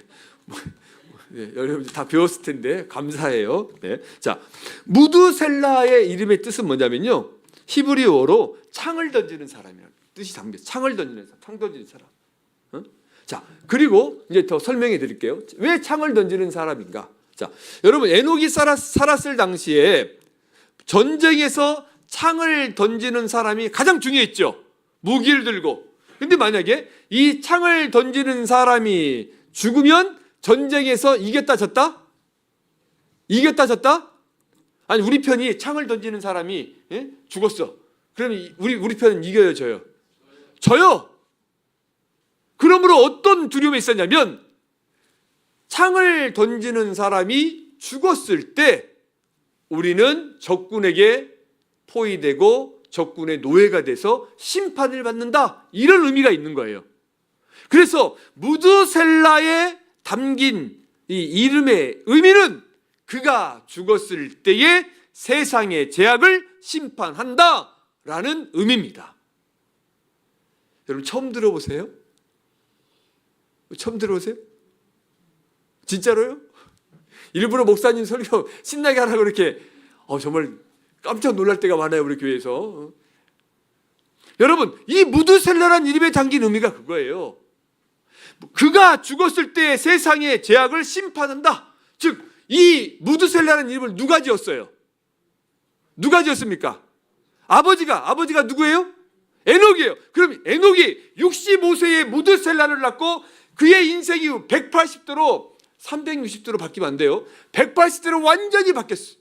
네, 여러분 다 배웠을 텐데 감사해요. 네. 자, 무드셀라의 이름의 뜻은 뭐냐면요, 히브리어로 창을 던지는 사람이라는 뜻이 담겨. 창을 던지는 사람, 창 던지는 사람. 자, 그리고 이제 더 설명해 드릴게요. 왜 창을 던지는 사람인가? 자, 여러분, 에녹이 살았을 당시에 전쟁에서 창을 던지는 사람이 가장 중요했죠. 무기를 들고. 근데 만약에 이 창을 던지는 사람이 죽으면 전쟁에서 이겼다 졌다? 이겼다 졌다? 아니, 우리 편이 창을 던지는 사람이 죽었어. 그러면 우리 편은 이겨요, 져요? 져요. 그러므로 어떤 두려움이 있었냐면, 창을 던지는 사람이 죽었을 때 우리는 적군에게 포위되고 적군의 노예가 돼서 심판을 받는다, 이런 의미가 있는 거예요. 그래서 무드셀라에 담긴 이 이름의 의미는 그가 죽었을 때에 세상의 죄악을 심판한다라는 의미입니다. 여러분, 처음 들어보세요? 처음 들어보세요? 진짜로요? 일부러 목사님 설교 신나게 하라고 이렇게 정말 깜짝 놀랄 때가 많아요, 우리 교회에서. 여러분, 이 무드셀라란 이름에 담긴 의미가 그거예요. 그가 죽었을 때 세상의 죄악을 심판한다. 즉, 이 무드셀라라는 이름을 누가 지었어요? 누가 지었습니까? 아버지가 누구예요? 에녹이에요. 그럼 에녹이 65세에 무드셀라를 낳고 그의 인생이 180도로 360도로 바뀌면 안 돼요. 180도로 완전히 바뀌었어.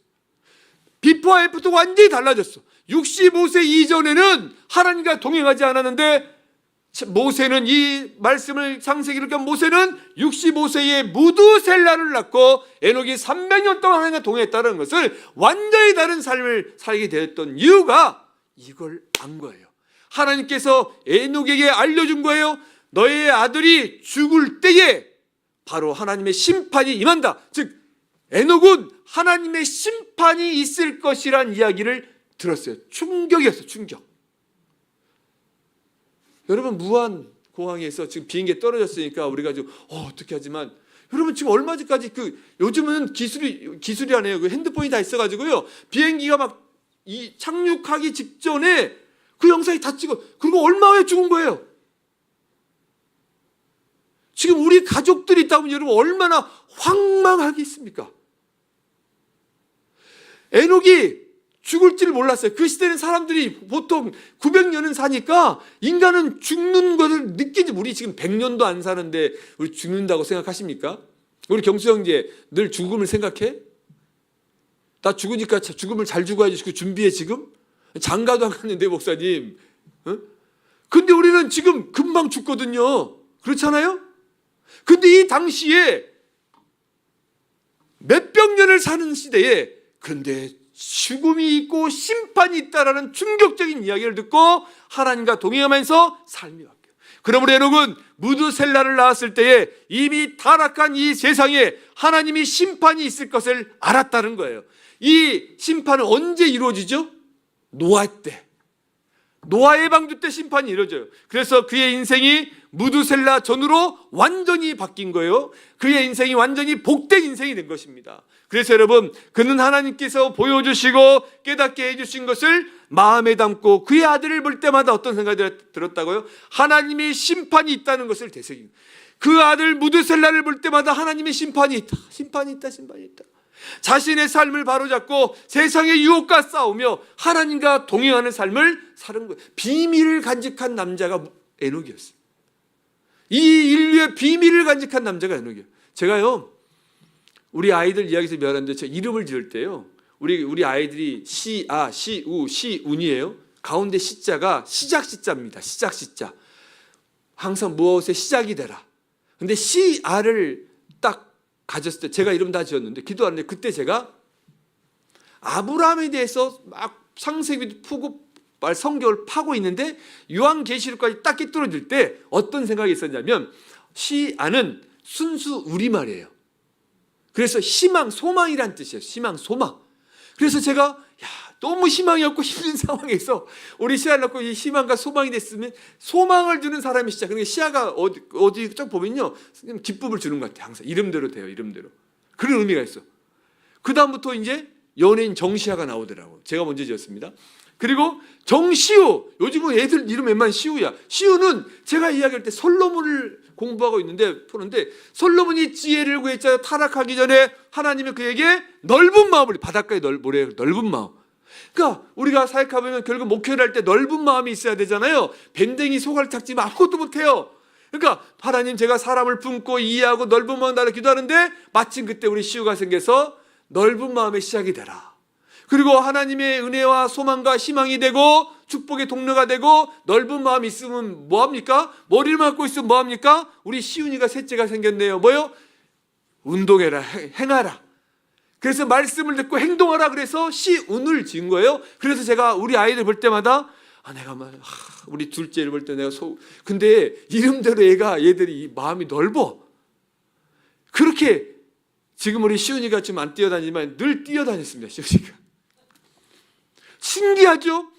비포와 애프터 완전히 달라졌어. 65세 이전에는 하나님과 동행하지 않았는데, 모세는 이 말씀을 창세기를 본 모세는 65세에 무드셀라를 낳고 에녹이 300년 동안 하나님과 동행했다는 것을, 완전히 다른 삶을 살게 되었던 이유가 이걸 안 거예요. 하나님께서 에녹에게 알려준 거예요. 너의 아들이 죽을 때에 바로 하나님의 심판이 임한다. 즉, 에녹은 하나님의 심판이 있을 것이란 이야기를 들었어요. 충격이었어요, 충격. 여러분 무한 공항에서 지금 비행기 떨어졌으니까 우리가 좀 어떻게 하지만 여러분 지금 얼마 전까지 요즘은 기술이라네요. 핸드폰이 다 있어가지고요. 비행기가 막 이 착륙하기 직전에 그 영상이 다 찍어. 그리고 얼마 후에 죽은 거예요. 지금 우리 가족들이 있다면 여러분 얼마나 황망하겠습니까? 에녹이 죽을 줄 몰랐어요. 그 시대는 사람들이 보통 900년은 사니까 인간은 죽는 것을 느끼지. 우리 지금 100년도 안 사는데 우리 죽는다고 생각하십니까? 우리 경수 형제 늘 죽음을 생각해? 나 죽으니까 죽음을 잘 죽어야지 그 준비해 지금? 장가도 안 갔는데 목사님. 근데 우리는 지금 금방 죽거든요. 그렇잖아요? 근데 이 당시에 몇백 년을 사는 시대에 그런데 죽음이 있고 심판이 있다라는 충격적인 이야기를 듣고 하나님과 동행하면서 삶이 바뀌어요. 그러므로 에녹은 무드셀라를 낳았을 때에 이미 타락한 이 세상에 하나님이 심판이 있을 것을 알았다는 거예요. 이 심판은 언제 이루어지죠? 노아 때. 노아의 방주 때 심판이 이루어져요. 그래서 그의 인생이 무드셀라 전으로 완전히 바뀐 거예요. 그의 인생이 완전히 복된 인생이 된 것입니다. 그래서 여러분, 그는 하나님께서 보여주시고 깨닫게 해주신 것을 마음에 담고 그의 아들을 볼 때마다 어떤 생각이 들었다고요? 하나님의 심판이 있다는 것을 되새깁니다. 그 아들 무드셀라를 볼 때마다 하나님의 심판이 있다. 심판이 있다. 심판이 있다. 자신의 삶을 바로잡고 세상의 유혹과 싸우며 하나님과 동행하는 삶을 사는 거예요. 비밀을 간직한 남자가 에녹이었어요. 이 인류의 비밀을 간직한 남자가 에녹이에요. 제가요, 우리 아이들 이야기에서 미안한데 제 이름을 지을 때요, 우리 아이들이 시운이에요. 가운데 시자가 시작 시자입니다. 시작 시자. 항상 무엇의 시작이 되라. 근데 시아를 딱 가졌을 때 제가 이름 다 지었는데 기도하는데 그때 제가 아브라함에 대해서 막 창세기도 푸고 성경을 파고 있는데 요한계시록까지 딱 꿰뚫어질 때 어떤 생각이 있었냐면 시아는 순수 우리말이에요. 그래서 희망, 소망이란 뜻이에요. 희망, 소망. 그래서 제가 너무 희망이 없고 힘든 상황에서 우리 시아를 낳고 이 희망과 소망이 됐으면 소망을 주는 사람이 시아. 그러니까 시아가 어디 쫙 보면요, 기쁨을 주는 것 같아요. 항상 이름대로 돼요. 이름대로. 그런 의미가 있어. 그 다음부터 이제 연예인 정시아가 나오더라고요. 제가 먼저 지었습니다. 그리고 정시우. 요즘은 애들 이름 웬만한 시우야. 시우는 제가 이야기할 때 솔로몬을 공부하고 있는데 푸는데 솔로몬이 지혜를 구했잖아요. 타락하기 전에 하나님이 그에게 넓은 마음을, 바닷가에 모래에 넓은 마음. 그러니까 우리가 사역하면 결국 목회를 할 때 넓은 마음이 있어야 되잖아요. 밴댕이 소갈 탁지면 아무것도 못해요. 그러니까 하나님, 제가 사람을 품고 이해하고 넓은 마음 달라 기도하는데 마침 그때 우리 시우가 생겨서 넓은 마음의 시작이 되라. 그리고 하나님의 은혜와 소망과 희망이 되고 축복의 동료가 되고 넓은 마음이 있으면 뭐합니까? 머리를 맞고 있으면 뭐합니까? 우리 시훈이가 셋째가 생겼네요. 뭐요? 운동해라, 행하라. 그래서 말씀을 듣고 행동하라. 그래서 시운을 지은 거예요. 그래서 제가 우리 아이들 볼 때마다 우리 둘째를 볼 때 내가 근데 이름대로 얘들이 마음이 넓어. 그렇게 지금 우리 시훈이가 좀 안 뛰어다니지만 늘 뛰어다녔습니다. 시훈이가. 신기하죠?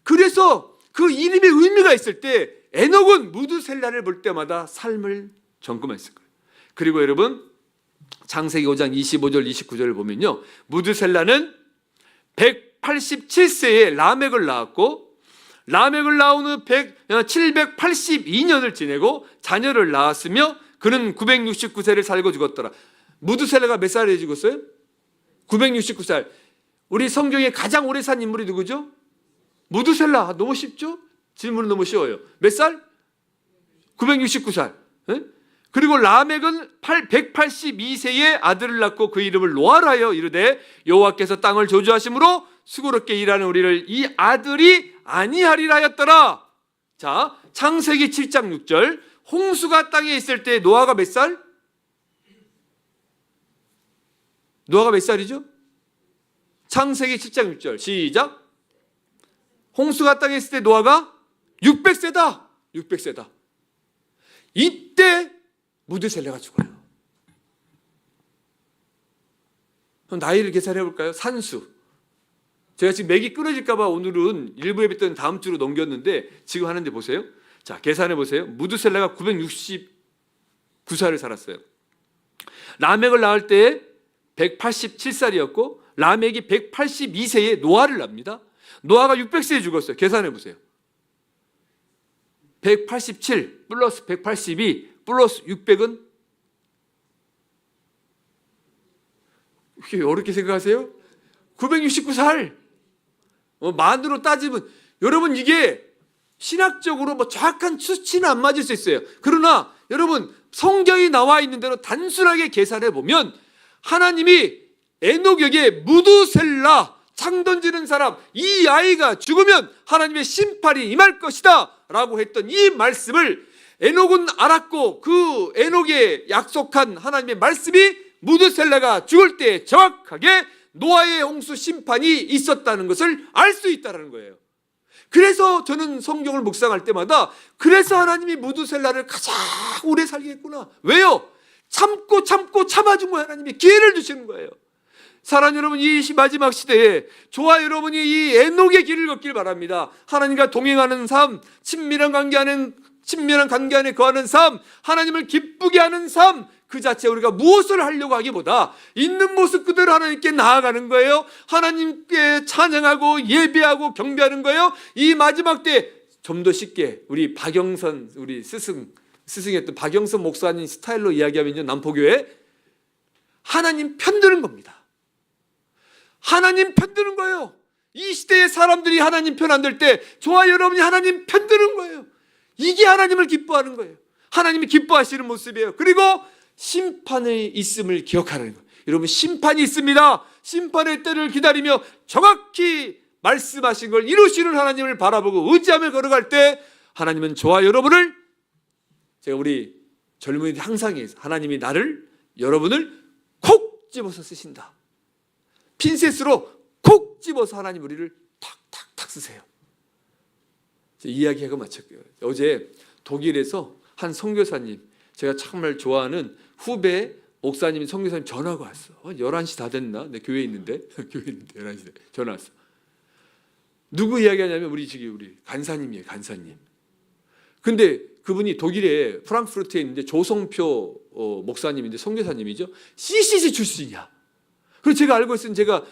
그래서 그 이름의 의미가 있을 때 에녹은 무드셀라를 볼 때마다 삶을 점검했을 거예요. 그리고 여러분, 창세기 5장 25절 29절을 보면요, 무드셀라는 187세에 라멕을 낳았고 라멕을 낳은 후 782년을 지내고 자녀를 낳았으며 그는 969세를 살고 죽었더라. 무드셀라가 몇 살에 죽었어요? 969살. 우리 성경에 가장 오래 산 인물이 누구죠? 무드셀라. 너무 쉽죠? 질문은 너무 쉬워요. 몇 살? 969살. 네? 그리고 라멕은 182세에 아들을 낳고 그 이름을 노아라여 이르되 여호와께서 땅을 저주하심으로 수고롭게 일하는 우리를 이 아들이 아니하리라 하였더라. 자, 창세기 7장 6절. 홍수가 땅에 있을 때 노아가 몇 살? 노아가 몇 살이죠? 창세기 7장 6절 시작. 홍수가 땅에 있을 때 노아가 600세다. 600세다. 이때 무드셀라가 죽어요. 그럼 나이를 계산해 볼까요? 산수. 제가 지금 맥이 끊어질까 봐 오늘은 일부 예배 때는 다음 주로 넘겼는데 지금 하는데 보세요. 자, 계산해 보세요. 무드셀라가 969살을 살았어요. 라멕을 낳을 때 187살이었고 라멕이 182세에 노아를 낳습니다. 노아가 600세에 죽었어요. 계산해 보세요. 187 플러스 182 플러스 600은 어렵게 생각하세요? 969살. 만으로 따지면 여러분 이게 신학적으로 뭐 정확한 수치는 안 맞을 수 있어요. 그러나 여러분 성경이 나와 있는 대로 단순하게 계산해 보면 하나님이 에녹에게 무드셀라 창 던지는 사람 이 아이가 죽으면 하나님의 심판이 임할 것이다 라고 했던 이 말씀을 에녹은 알았고 그 에녹에 약속한 하나님의 말씀이 무드셀라가 죽을 때 정확하게 노아의 홍수 심판이 있었다는 것을 알 수 있다는 거예요. 그래서 저는 성경을 묵상할 때마다 그래서 하나님이 무드셀라를 가장 오래 살게 했구나. 왜요? 참고 참아준 거예요. 하나님이 기회를 주시는 거예요. 사랑하는 여러분, 이 마지막 시대에 저와 여러분이 이 에녹의 길을 걷길 바랍니다. 하나님과 동행하는 삶, 친밀한 관계 안에 거하는 삶, 하나님을 기쁘게 하는 삶, 그 자체 우리가 무엇을 하려고 하기보다 있는 모습 그대로 하나님께 나아가는 거예요. 하나님께 찬양하고 예배하고 경배하는 거예요. 이 마지막 때 좀 더 쉽게 우리 박영선 우리 스승이었던 박영선 목사님 스타일로 이야기하면요, 남포교회 하나님 편드는 겁니다. 하나님 편드는 거예요. 이 시대의 사람들이 하나님 편 안 들 때 저와 여러분이 하나님 편드는 거예요. 이게 하나님을 기뻐하는 거예요. 하나님이 기뻐하시는 모습이에요. 그리고 심판의 있음을 기억하라는 거예요. 여러분 심판이 있습니다. 심판의 때를 기다리며 정확히 말씀하신 걸 이루시는 하나님을 바라보고 의지하며 걸어갈 때 하나님은 저와 여러분을 제가 우리 젊은이들 항상 해서 하나님이 나를 여러분을 콕 집어서 쓰신다. 핀셋으로 콕 집어서 하나님 우리를 탁탁탁 쓰세요. 이야기하고 마쳤고요. 어제 독일에서 한 선교사님 제가 정말 좋아하는 후배 목사님 선교사님 전화가 왔어. 11시 다 됐나? 내 교회에 있는데 11시 전화 왔어. 누구 이야기하냐면 우리 간사님이에요. 간사님. 근데 그분이 독일에 프랑크푸르트에 있는데 조성표 목사님인데 선교사님이죠. CCC 출신이야. 그래서 제가 알고 있으면 제가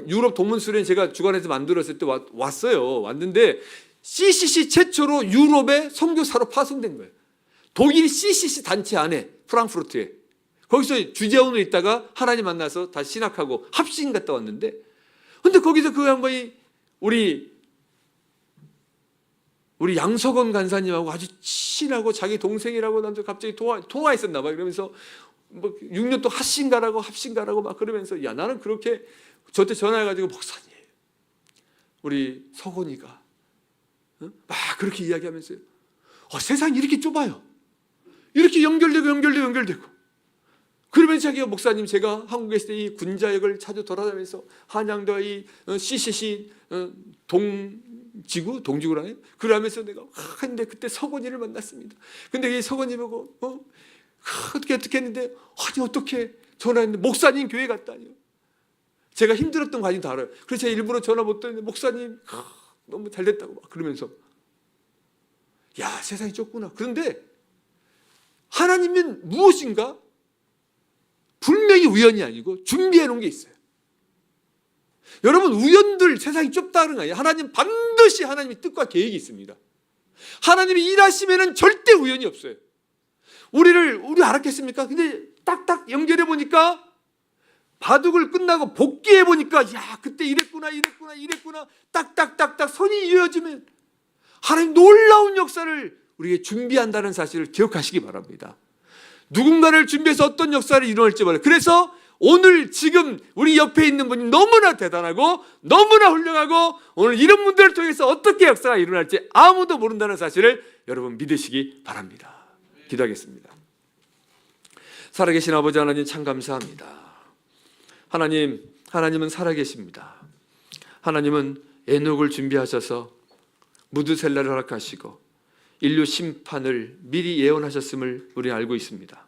유럽 동문수련 제가 주관해서 만들었을 때 왔어요. 왔는데 CCC 최초로 유럽에 선교사로 파송된 거예요. 독일 CCC 단체 안에 프랑크푸르트에 거기서 주재원으로 있다가 하나님 만나서 다시 신학하고 합신 갔다 왔는데 근데 거기서 그 양반이 우리 양석원 간사님하고 아주 친하고 자기 동생이라고 나한테 갑자기 통화했었나 봐요. 그러면서 뭐 6년 동안 합신가라고 막 그러면서 야 나는 그렇게 저한테 전화해가지고 목사님 우리 석원이가 막 그렇게 이야기하면서요. 세상이 이렇게 좁아요. 이렇게 연결되고 그러면서 자기가 목사님 제가 한국에 있을 때 이 군자역을 자주 돌아다니면서 한양도 이 CCC 동지구라네요. 그러면서 내가 근데 그때 석원이를 만났습니다. 근데 이 석원이 보고 어떻게 했는데 아니 어떻게 전화했는데 목사님 교회 갔다니요. 제가 힘들었던 과정 다 알아요. 그래서 제가 일부러 전화 못 드렸는데 목사님 너무 잘 됐다고 막 그러면서 야 세상이 좁구나. 그런데 하나님은 무엇인가 분명히 우연이 아니고 준비해 놓은 게 있어요. 여러분 우연들 세상이 좁다는 거예요. 하나님 반드시 하나님의 뜻과 계획이 있습니다. 하나님이 일하시면은 절대 우연이 없어요. 우리 알았겠습니까? 근데 딱딱 연결해 보니까 바둑을 끝나고 복귀해 보니까 야 그때 이랬구나 딱딱딱딱 선이 이어지면 하나님 놀라운 역사를 우리에게 준비한다는 사실을 기억하시기 바랍니다. 누군가를 준비해서 어떤 역사를 이루어질지 몰라요. 그래서 오늘 지금 우리 옆에 있는 분이 너무나 대단하고 너무나 훌륭하고 오늘 이런 분들을 통해서 어떻게 역사가 일어날지 아무도 모른다는 사실을 여러분 믿으시기 바랍니다. 기도하겠습니다. 살아계신 아버지 하나님 참 감사합니다. 하나님은 살아계십니다. 하나님은 에녹을 준비하셔서 무드셀라를 허락하시고 인류 심판을 미리 예언하셨음을 우리는 알고 있습니다.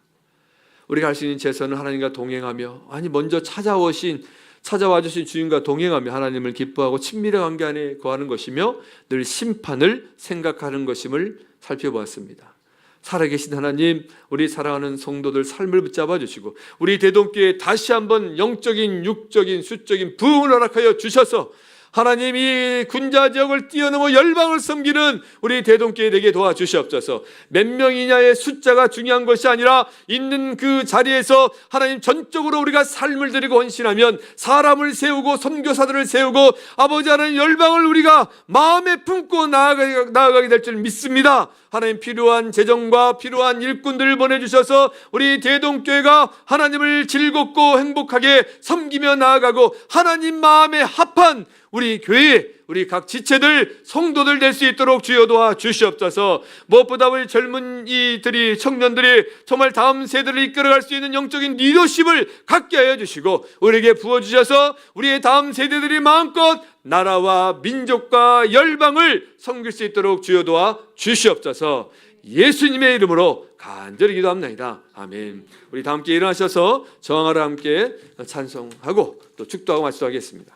우리가 할 수 있는 최선은 하나님과 동행하며 먼저 찾아오신 찾아와 주신 주님과 동행하며 하나님을 기뻐하고 친밀한 관계 안에 거하는 것이며 늘 심판을 생각하는 것임을 살펴보았습니다. 살아계신 하나님, 우리 사랑하는 성도들 삶을 붙잡아 주시고 우리 대동교회에 다시 한번 영적인, 육적인, 수적인 부흥을 허락하여 주셔서 하나님이 군자 지역을 뛰어넘어 열방을 섬기는 우리 대동교회 되게 도와주시옵소서. 몇 명이냐의 숫자가 중요한 것이 아니라 있는 그 자리에서 하나님 전적으로 우리가 삶을 드리고 헌신하면 사람을 세우고 선교사들을 세우고 아버지 하나님 열방을 우리가 마음에 품고 나아가게 될 줄 믿습니다. 하나님 필요한 재정과 필요한 일꾼들을 보내주셔서 우리 대동교회가 하나님을 즐겁고 행복하게 섬기며 나아가고 하나님 마음에 합한 우리 교회, 우리 각 지체들, 성도들 될 수 있도록 주여 도와 주시옵소서. 무엇보다 우리 젊은이들이, 청년들이 정말 다음 세대를 이끌어갈 수 있는 영적인 리더십을 갖게 하여 주시고 우리에게 부어주셔서 우리의 다음 세대들이 마음껏 나라와 민족과 열방을 섬길 수 있도록 주여 도와 주시옵소서. 예수님의 이름으로 간절히 기도합니다. 아멘. 우리 다 함께 일어나셔서 저항하러 함께 찬송하고 또 축도하고 말씀하겠습니다.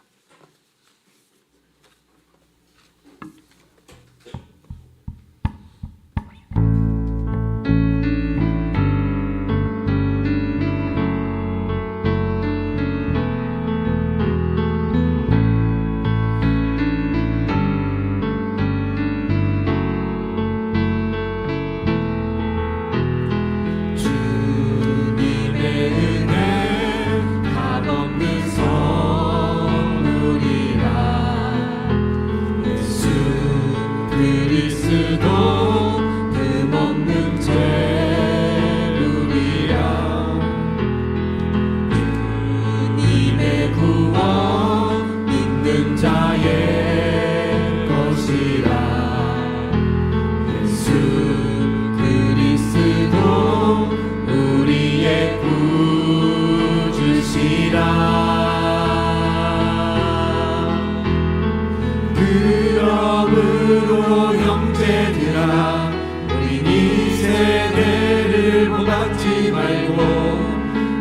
그러므로 형제들아 우리 이 세대를 보답지 말고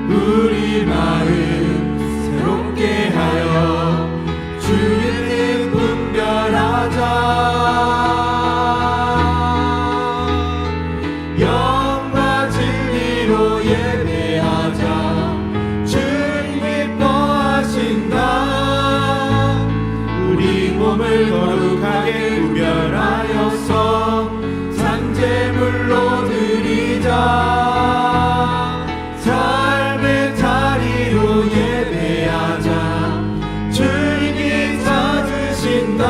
우리 마음 새롭게 하여 주의 분별하자. 영과 진리로 예배하자. 주님 기뻐하신다. 우리 몸을 거룩하게 구별하여서 산제물로 드리자. 삶의 자리로 예배하자. 주님이 찾으신다.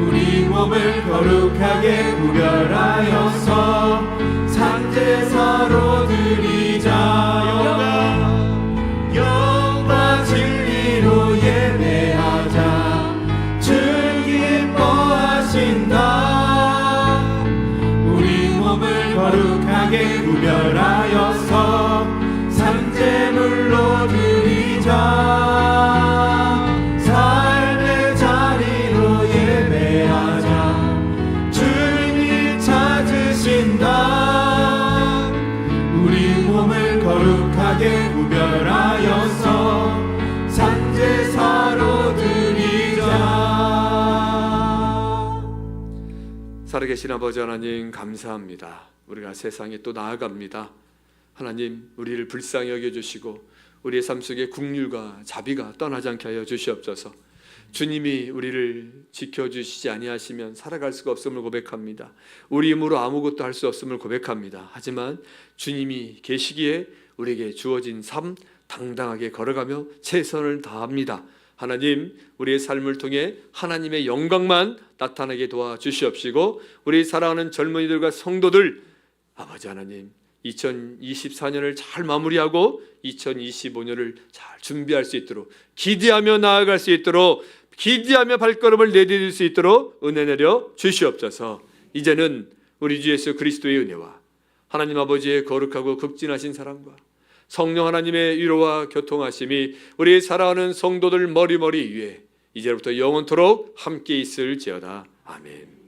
우리 몸을 거룩하게 구별하여서 산제사로 드리자. 영과 진리로 예배하자. 주님 기뻐하신다. 우리 몸을 거룩하게 구별하여서 산제물로 드리자. 삶의 자리로 예배하자. 주님이 찾으신다. 우리 몸을 거룩하게 구별하여서 산제사로 드리자. 살아계신 아버지 하나님 감사합니다. 우리가 세상에 또 나아갑니다. 하나님 우리를 불쌍히 여겨주시고 우리의 삶 속에 긍휼과 자비가 떠나지 않게 하여 주시옵소서. 주님이 우리를 지켜주시지 아니하시면 살아갈 수가 없음을 고백합니다. 우리 힘으로 아무것도 할 수 없음을 고백합니다. 하지만 주님이 계시기에 우리에게 주어진 삶 당당하게 걸어가며 최선을 다합니다. 하나님 우리의 삶을 통해 하나님의 영광만 나타나게 도와주시옵시고 우리 사랑하는 젊은이들과 성도들 아버지 하나님 2024년을 잘 마무리하고 2025년을 잘 준비할 수 있도록 기대하며 나아갈 수 있도록 기대하며 발걸음을 내디딜 수 있도록 은혜 내려 주시옵소서. 이제는 우리 주 예수 그리스도의 은혜와 하나님 아버지의 거룩하고 극진하신 사랑과 성령 하나님의 위로와 교통하심이 우리 사랑하는 성도들 머리머리 위에 이제부터 영원토록 함께 있을지어다. 아멘.